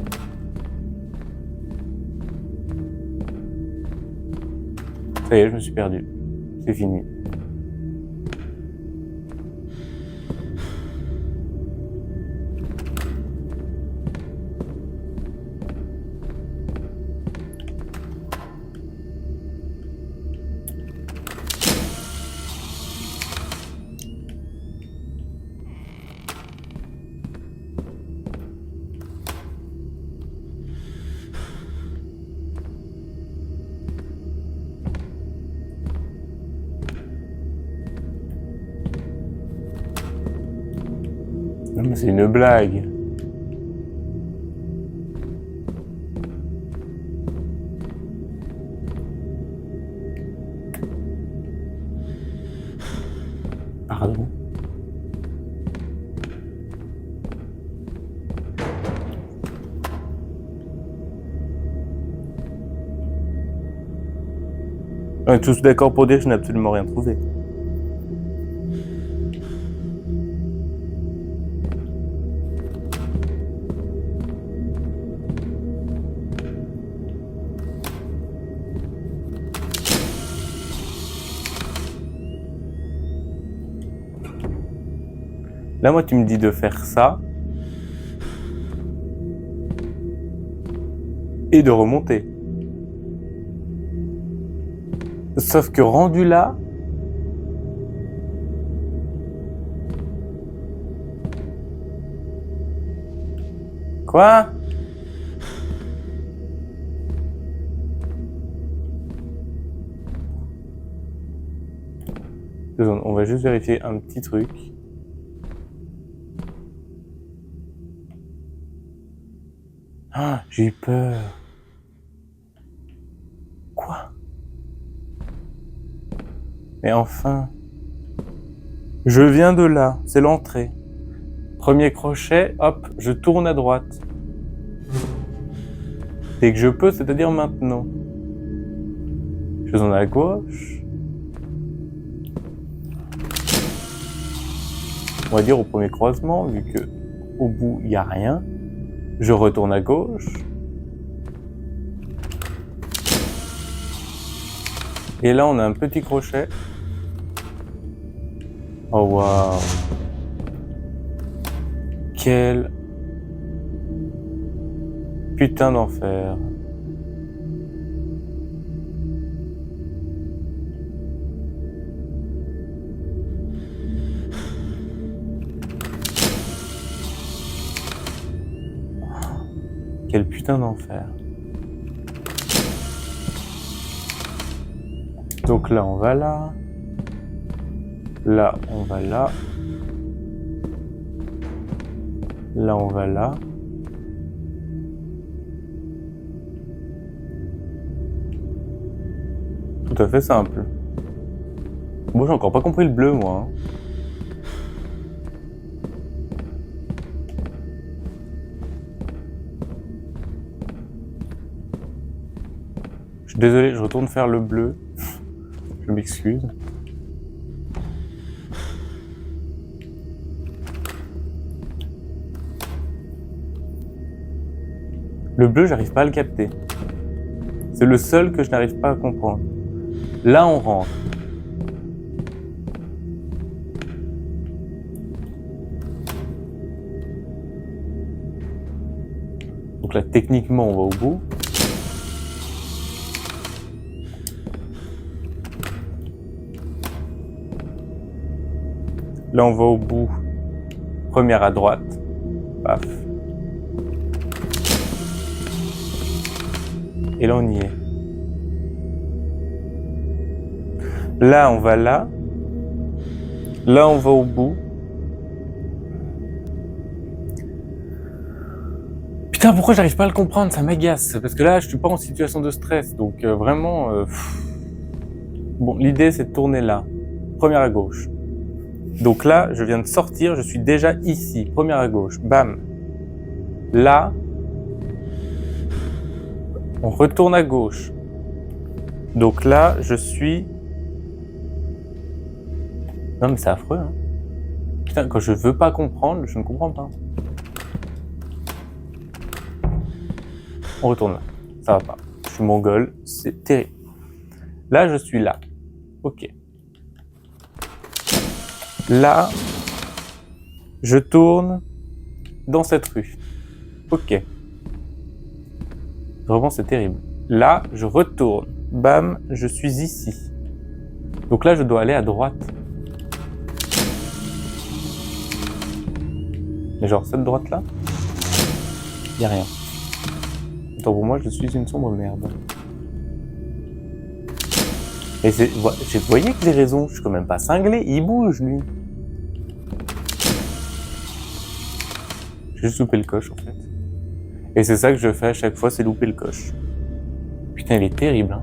Ça y est, je me suis perdu. C'est fini. Non mais c'est une blague. Pardon. On est tous d'accord pour dire que je n'ai absolument rien trouvé. Là, moi, tu me dis de faire ça et de remonter. Sauf que rendu là, quoi? On va juste vérifier un petit truc. Ah, j'ai eu peur. Quoi? Mais enfin. Je viens de là, c'est l'entrée. Premier crochet, hop, je tourne à droite. Dès que je peux, c'est-à-dire maintenant. Je tourne à gauche. on va dire au premier croisement, vu que au bout il n'y a rien. Je retourne à gauche. Et là on a un petit crochet. Oh waouh! Quel putain d'enfer! Quel putain d'enfer. Donc là, on va là. Là, on va là. Là, on va là. Tout à fait simple. Bon, j'ai encore pas compris le bleu, moi. Je suis désolé, je retourne faire le bleu. Je m'excuse. Le bleu, j'arrive pas à le capter. C'est le seul que je n'arrive pas à comprendre. Là, on rentre. Donc là, techniquement, on va au bout. Là, on va au bout. Première à droite. Paf. Et là, on y est. Là, on va là. Là, on va au bout. Putain, pourquoi j'arrive pas à le comprendre? Ça m'agace. Parce que là, je suis pas en situation de stress. Donc, vraiment... Bon, l'idée, c'est de tourner là. Première à gauche. Donc là, je viens de sortir, je suis déjà ici. Première à gauche. Bam. Là... On retourne à gauche. Donc là, je suis... Non mais c'est affreux, hein. Putain, quand je veux pas comprendre, je ne comprends pas. On retourne là. Ça va pas. Je suis mongol, c'est terrible. Là, je suis là. Ok. Là, je tourne dans cette rue. Ok. Vraiment, c'est terrible. Là, je retourne. Bam, je suis ici. Donc là, je dois aller à droite. Mais genre, cette droite-là, il n'y a rien. Attends, pour moi, je suis une sombre merde. Et c'est... Vous voyez que j'ai raison, je suis quand même pas cinglé, il bouge, lui. J'ai juste loupé le coche, en fait. Et c'est ça que je fais à chaque fois, c'est louper le coche. Putain, il est terrible, hein.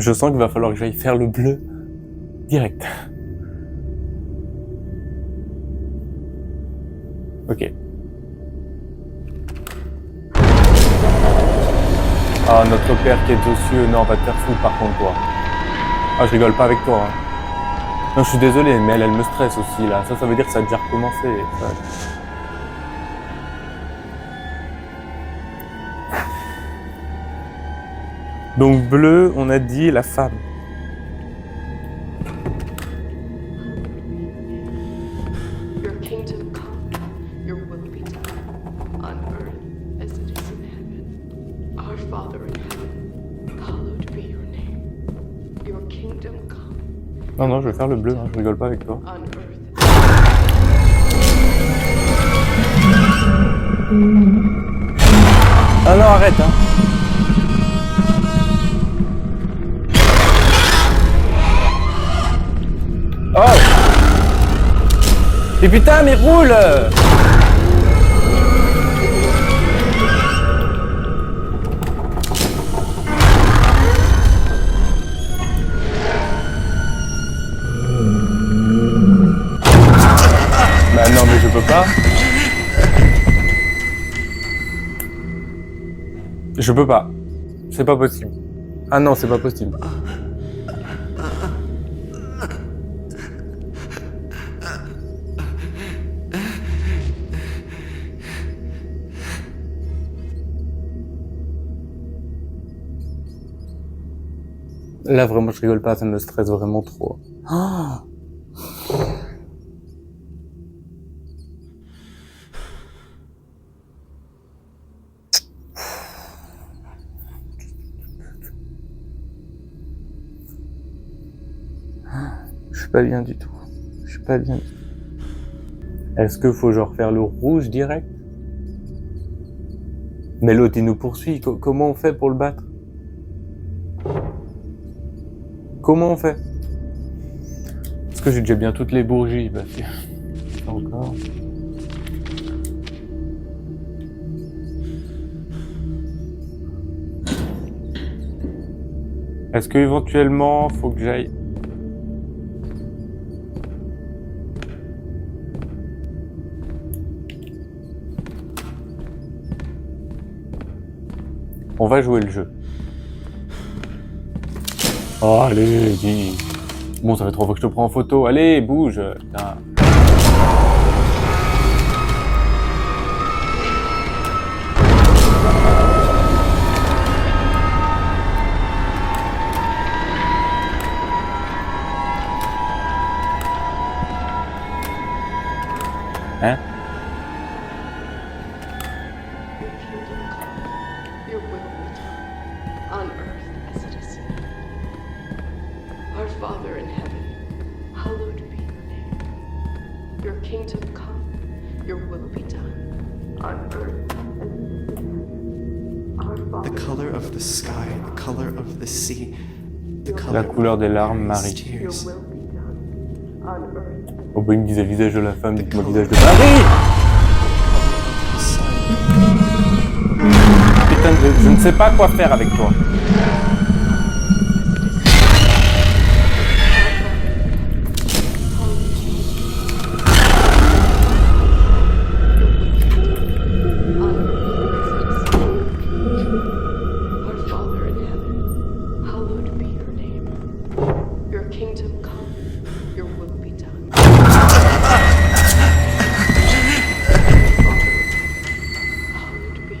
Je sens qu'il va falloir que j'aille faire le bleu direct. Ok. Ah, notre père qui est aux cieux, non, va te faire foutre par contre, toi. Ah, je rigole pas avec toi, hein. Non, je suis désolé, mais elle me stresse aussi, là. Ça veut dire que ça a déjà recommencé. Ça... Donc bleu, on a dit la femme. Your kingdom come, your will be done, on earth as it is in heaven. Our Father in heaven, hallowed be your name. Your kingdom come. Non, non, je vais faire le bleu, hein, je rigole pas avec toi. On earth. Ah non, arrête, hein. Oh! Mais putain, mais roule! Bah non, mais je peux pas. Je peux pas. C'est pas possible. Ah non, c'est pas possible. Là, vraiment, je rigole pas, ça me stresse vraiment trop. Oh. Je suis pas bien du tout. Je suis pas bien du tout. Est-ce qu'il faut genre faire le rouge direct? Mais l'autre il nous poursuit, comment on fait pour le battre? Comment on fait? Parce que j'ai déjà bien toutes les bourgies, bah pas encore. Est-ce que éventuellement faut que j'aille... On va jouer le jeu. Oh, allez, dis. Bon, ça fait 3 fois que je te prends en photo. Allez, bouge. Putain. Hein? Your will be done, on earth as it is in heaven. Our Father in heaven, hallowed be your name. Your kingdom come, your will be done, on earth as it is in heaven. Our Father. The color of the sky, the color of the sea, the color La couleur des larmes, of Mary's Marie. Your tears. will be done, on earth. Oh bah il me disait le visage de la femme, dites-moi le visage de Marie. The sun. Putain, je ne sais pas quoi faire avec toi. Our Father in heaven, hallowed be your name. Your kingdom come, your will be done. Hallowed be.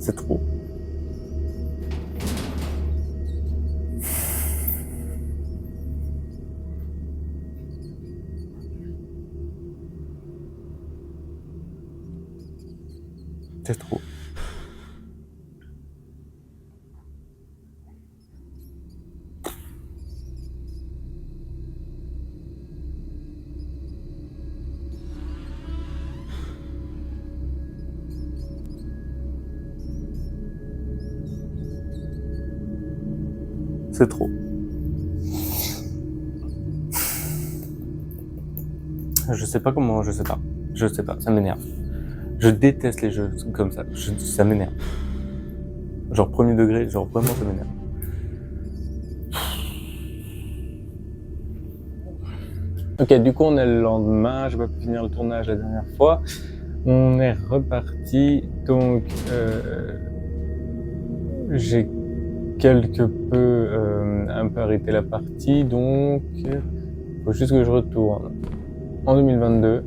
C'est trop. C'est trop. C'est trop. Je sais pas comment, je sais pas, ça m'énerve. Je déteste les jeux comme ça, ça m'énerve. Genre premier degré, genre vraiment ça m'énerve. Ok, du coup on est le lendemain, j'ai pas pu finir le tournage la dernière fois. On est reparti, donc j'ai quelque peu un peu arrêté la partie, donc faut juste que je retourne en 2022.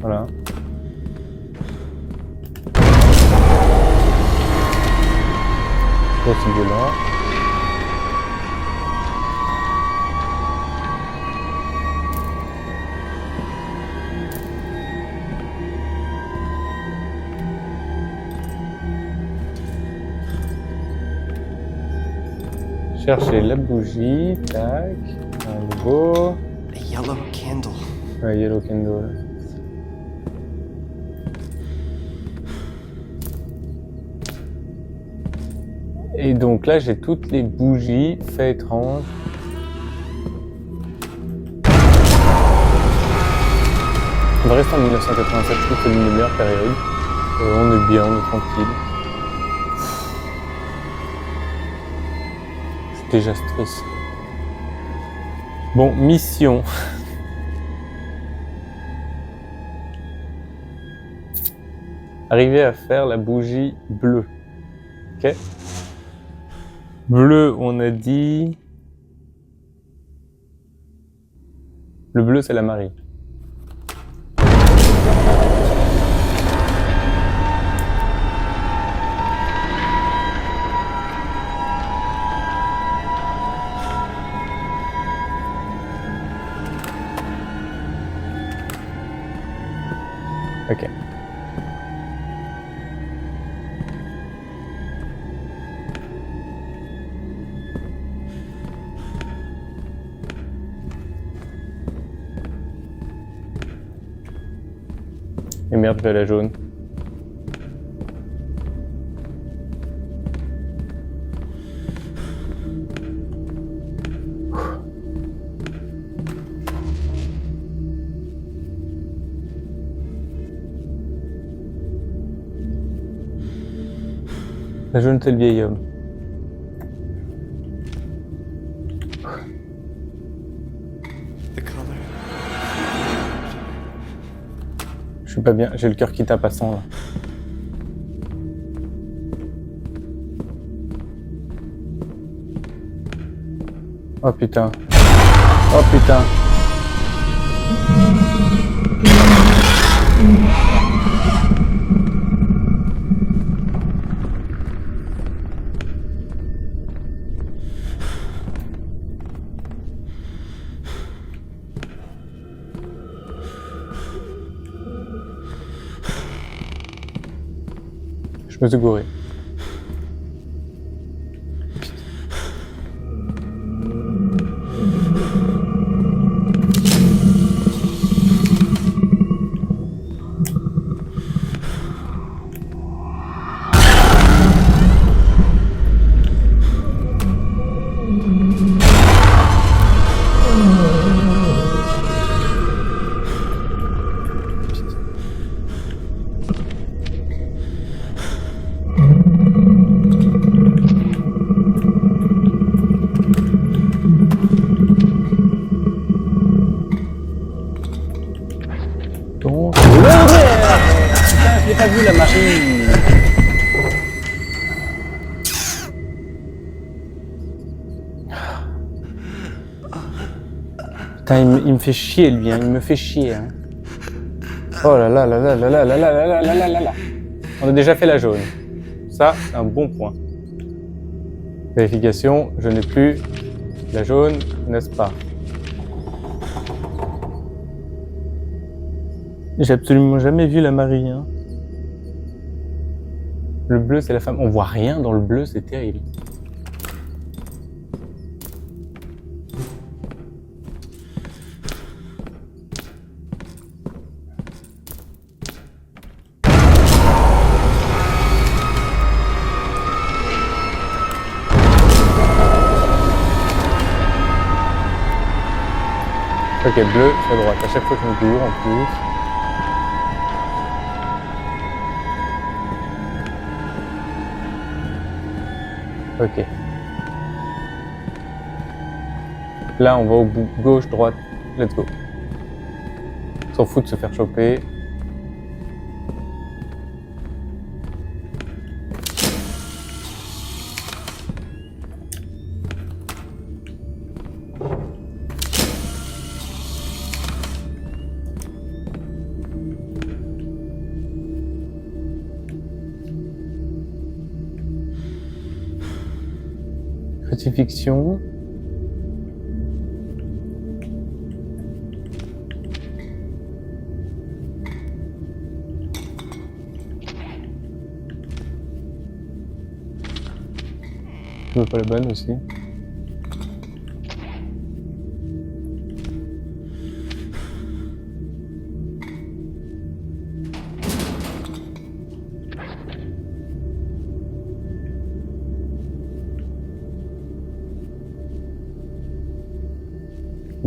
Voilà. Possible là. Chercher la bougie, tac, nouveau. A yellow candle. Ouais, Yellow Candle. Et donc là, j'ai toutes les bougies, fait étrange. On va rester en 1987, je trouve que c'est l'une des meilleures périodes. On est bien, on est tranquille. Je suis déjà stressé. Bon, mission. Arriver à faire la bougie bleue. Ok. Bleu, on a dit... Le bleu, c'est la Marie. Ok. Et merde, je vais à la jaune. La jaune, c'est le vieil homme. The color. Je suis pas bien, j'ai le cœur qui tape à 100 là. Oh putain. Oh putain. Je me suis gouré. Donc... Putain, je l'ai pas vu la Marie. Putain, il me fait chier lui, hein. Il me fait chier. Hein. Oh là là là là là là là là là là là là là. On a déjà fait la jaune. Ça, c'est un bon point. Vérification, je n'ai plus la jaune, n'est-ce pas? J'ai absolument jamais vu la Marie. Hein. Le bleu, c'est la femme. On voit rien dans le bleu, c'est terrible. Ok, bleu, c'est à droite. À chaque fois que je me cours, en plus. Ok. Là, on va au bout. Gauche, droite. Let's go. On s'en fout de se faire choper. Crucifixion. Je veux pas la bonne aussi.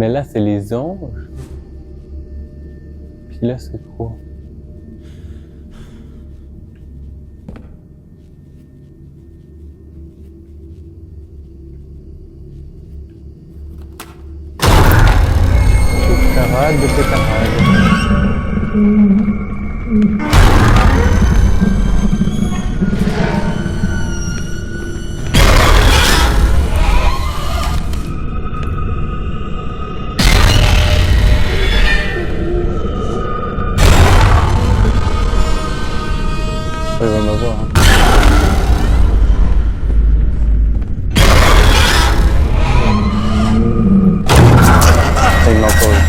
Mais là, c'est les anges. Puis là, c'est quoi? Pétarade de pétarade. Il va m'avoir. Hein. Il m'a encore eu.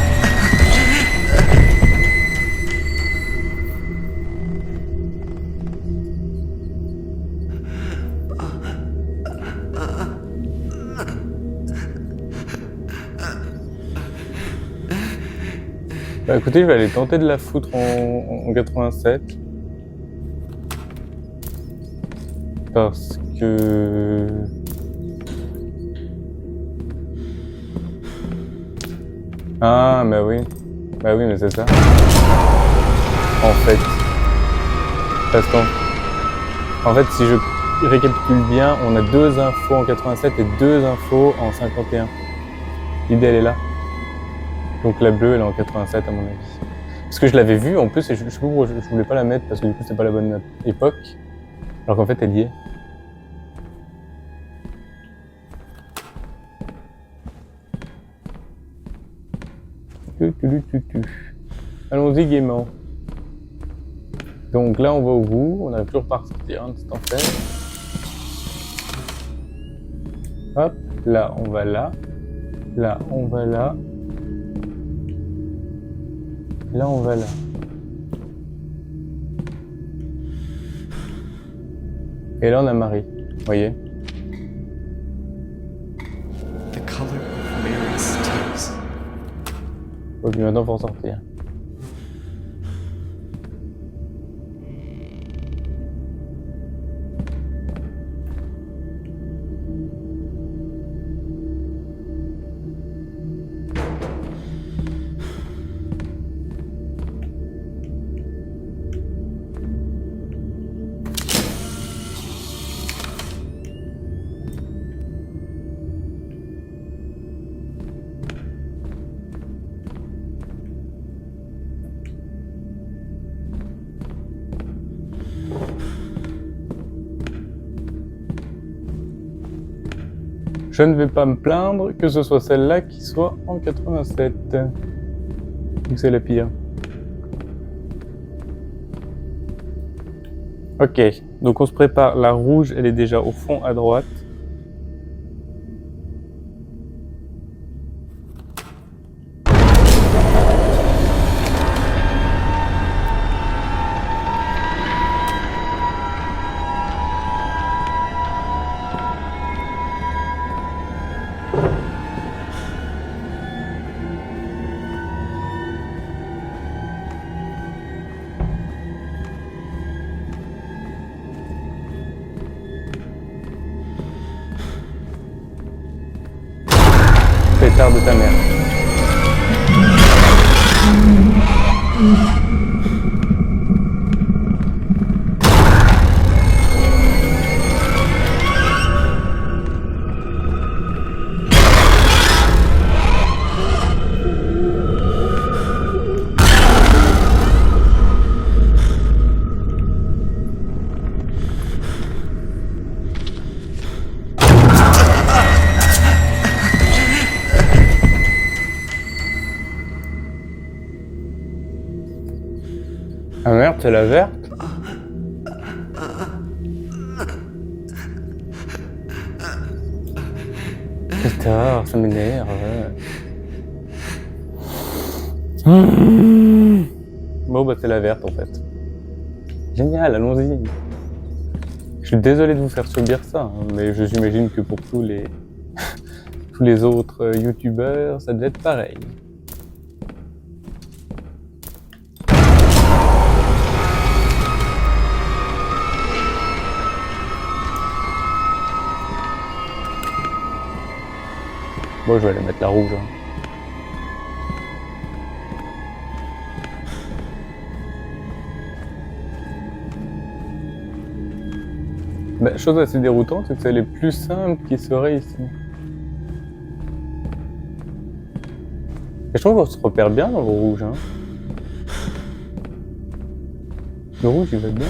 Bah écoutez, je vais aller tenter de la foutre en 87. Parce que... Ah, bah oui. Bah oui, mais c'est ça. En fait. Parce qu'en fait, si je récapitule bien, on a 2 infos en 87 et 2 infos en 51. L'idée, elle est là. Donc la bleue, elle est en 87 à mon avis. Parce que je l'avais vue en plus et je sais pas pourquoi je voulais pas la mettre parce que du coup c'était pas la bonne époque. Alors qu'en fait elle y est. Allons-y gaiement. Donc là on va au bout, on n'arrive toujours pas à ressortir de cet enfer. Hop, là on va là. Là on va là. Là on va là. Et là on a Marie, vous voyez. The color of Mary's tears. Et puis maintenant faut en sortir. Je ne vais pas me plaindre que ce soit celle-là qui soit en 87. Ou c'est la pire. Ok, donc on se prépare. La rouge, elle est déjà au fond à droite. Pétard de ta mère. Ah merde, c'est la verte. Pétard, ça m'énerve. Bon bah c'est la verte en fait. Génial, allons-y. Je suis désolé de vous faire subir ça, hein, mais j'imagine que pour tous les autres youtubeurs, ça devait être pareil. Moi je vais aller mettre la rouge. Hein. Bah, chose assez déroutante, c'est que c'est les plus simples qui seraient ici. Et je trouve qu'on se repère bien dans le rouge. Hein. Le rouge, il va bien.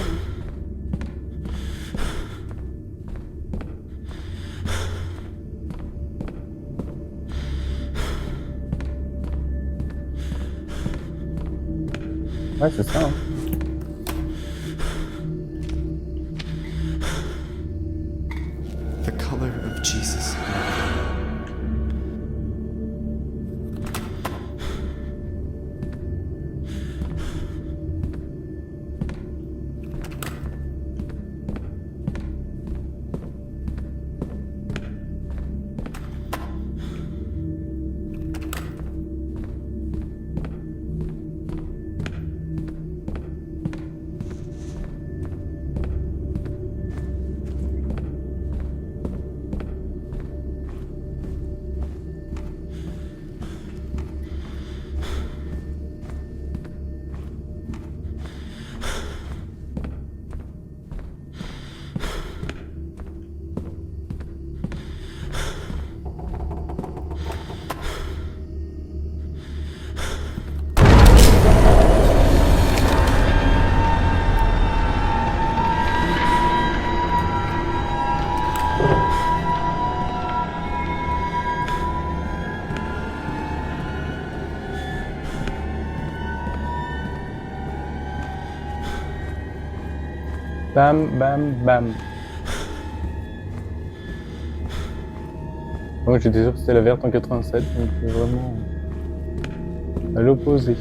Ouais, c'est ça. Hein. The color of Jesus. Bam, bam, bam. Moi j'étais sûr que c'était la verte en 87, donc vraiment à l'opposé.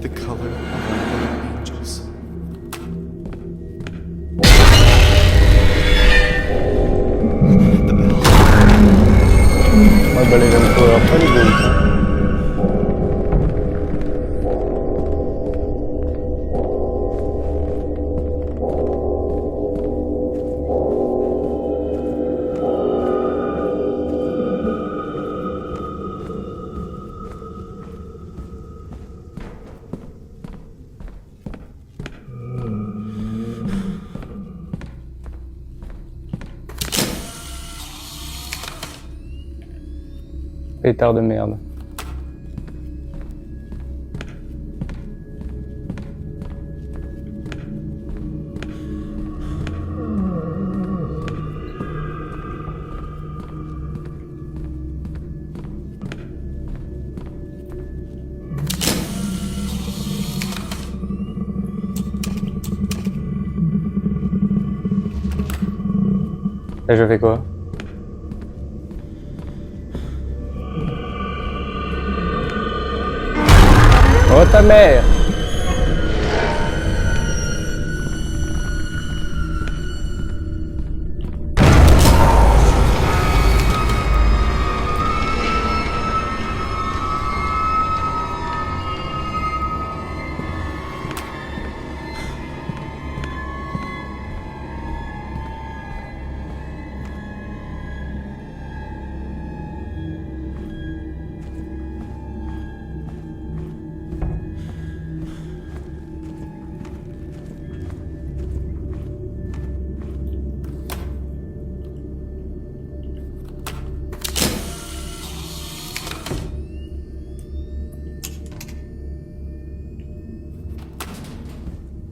The color of our angels. The bell. Ouais, bah les mêmes couleurs, pas les deux. Pétard de merde. Et je fais quoi? Oh ta mère!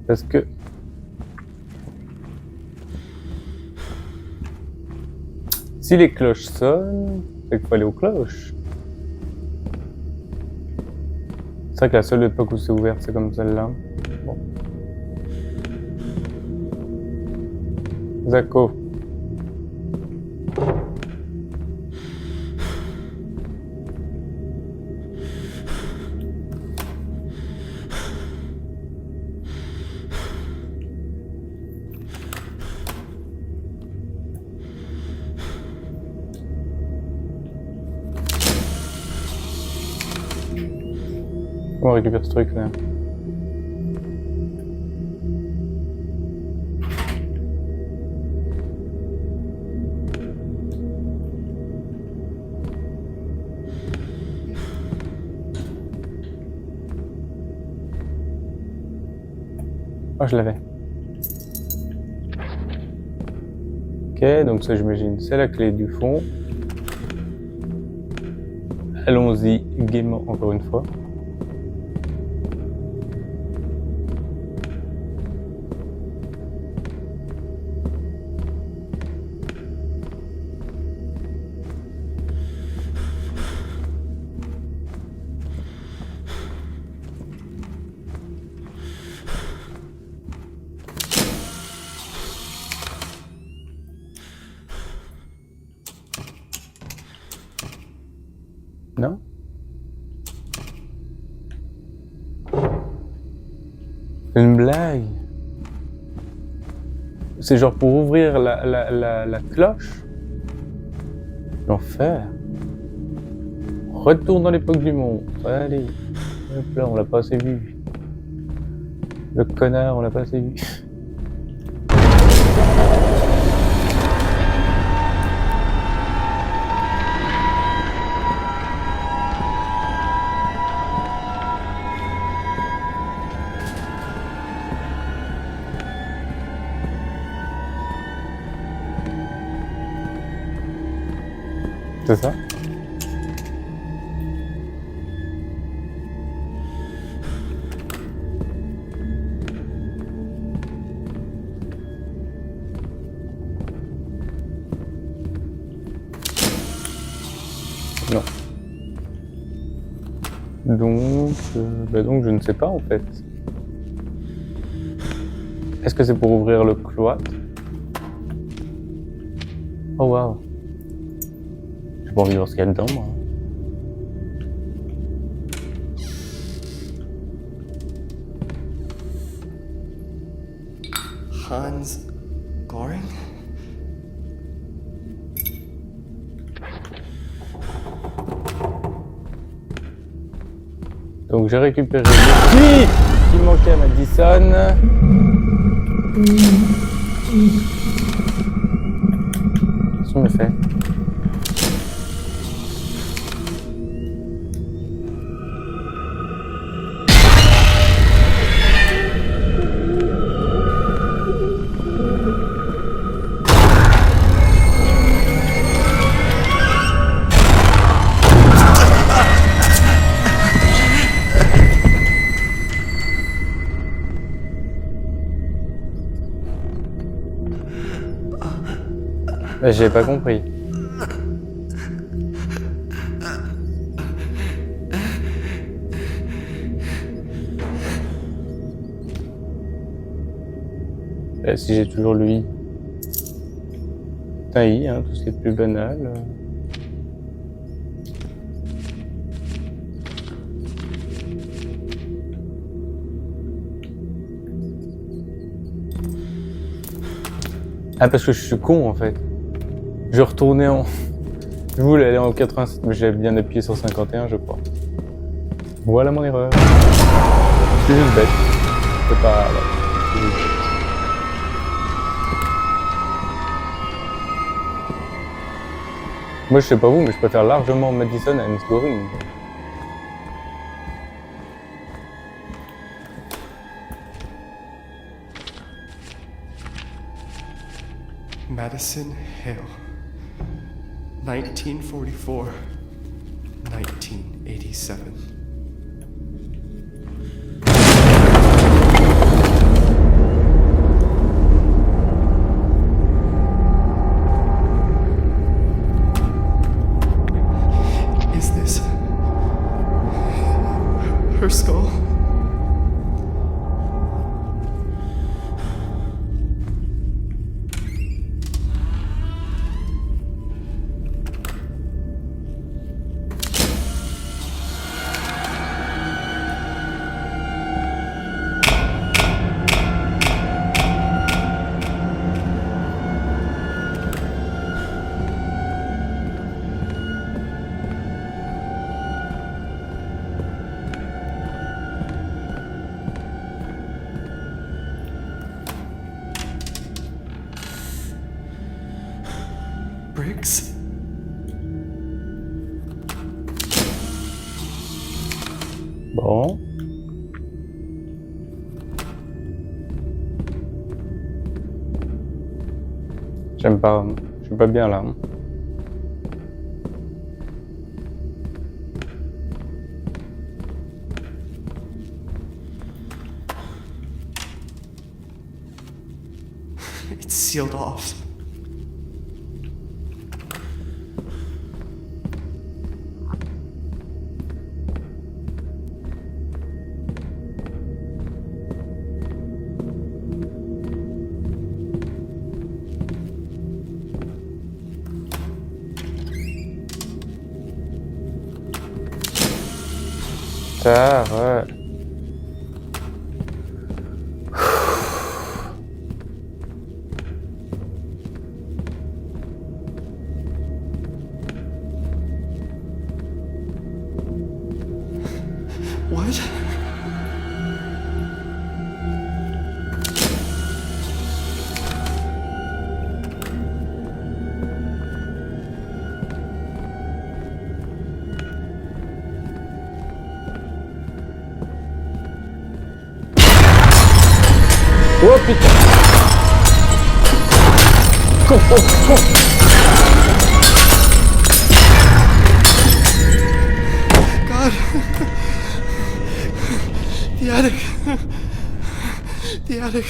Parce que... si les cloches sonnent, c'est qu'il faut aller aux cloches. C'est vrai que la seule époque où c'est ouvert, c'est comme celle-là. Bon. Zako. On récupère ce truc là. Oh, je l'avais. Ok, donc ça j'imagine c'est la clé du fond. Allons-y gaiement encore une fois. Non? Une blague? C'est genre pour ouvrir la cloche? L'enfer. Retourne dans l'époque du monde. Allez. Hop là, on l'a pas assez vu. Le connard, on l'a pas assez vu. C'est ça? Non. Donc je ne sais pas en fait. Est-ce que c'est pour ouvrir le cloître? Oh waouh. J'ai pas envie de voir ce qu'il y a dedans, moi. Hans Goring? Donc j'ai récupéré le qui manquait à Madison. Qu'est-ce qu'on me fait? J'ai pas compris. Si j'ai toujours le i. Un i, hein, tout ce qui est plus banal. Ah, parce que je suis con en fait. Je retournais en... Je voulais aller en 87, mais j'avais bien appuyé sur 51, je crois. Voilà mon erreur. C'est juste bête. C'est pas... C'est juste bête. Moi, je sais pas vous, mais je préfère largement Madison à Hans Goring. Madison Hale. 1944, 1987. Is this her skull? Bon. J'aime pas, je suis pas bien là. It's sealed off. Ça, ouais. What? Oh putain! God. The attic. The attic.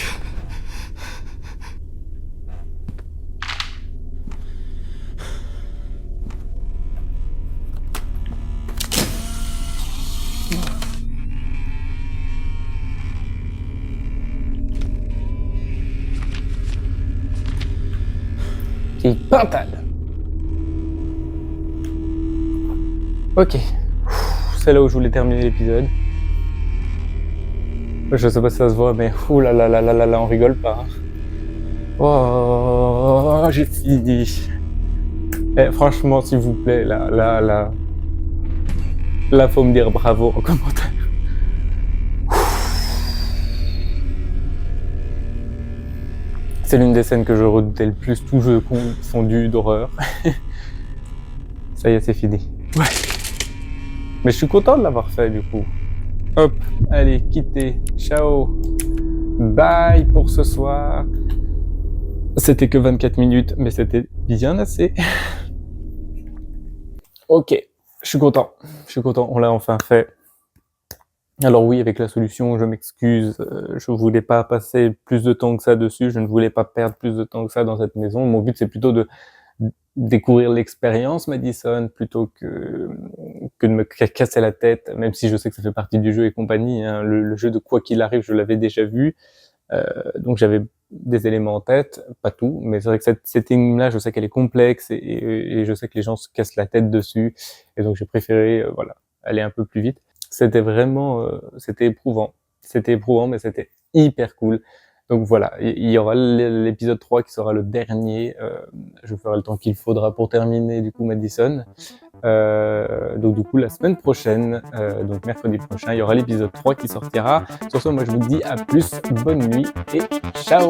Qui pintade. Ok. C'est là où je voulais terminer l'épisode. Je sais pas si ça se voit, mais ouh là là là là là là, on rigole pas. Oh, j'ai fini. Eh, franchement, s'il vous plaît, là, faut me dire bravo en commentaire. C'est l'une des scènes que je redoutais le plus, tout jeu confondu d'horreur. Ça y est, c'est fini. Ouais. Mais je suis content de l'avoir fait du coup. Hop, allez, quittez. Ciao. Bye pour ce soir. C'était que 24 minutes, mais c'était bien assez. Ok, je suis content. On l'a enfin fait. Alors oui, avec la solution, je m'excuse, je voulais pas passer plus de temps que ça dessus, je ne voulais pas perdre plus de temps que ça dans cette maison. Mon but, c'est plutôt de découvrir l'expérience Madison plutôt que de me casser la tête, même si je sais que ça fait partie du jeu et compagnie. Hein. Le jeu de quoi qu'il arrive, je l'avais déjà vu, donc j'avais des éléments en tête, pas tout, mais c'est vrai que cette énigme-là, je sais qu'elle est complexe et je sais que les gens se cassent la tête dessus, et donc j'ai préféré voilà, aller un peu plus vite. C'était vraiment, c'était éprouvant, mais c'était hyper cool. Donc voilà, il y aura l'épisode 3 qui sera le dernier. Je ferai le temps qu'il faudra pour terminer du coup Madison. Donc du coup la semaine prochaine, donc mercredi prochain, il y aura l'épisode 3 qui sortira. Sur ce, moi je vous dis à plus, bonne nuit et ciao!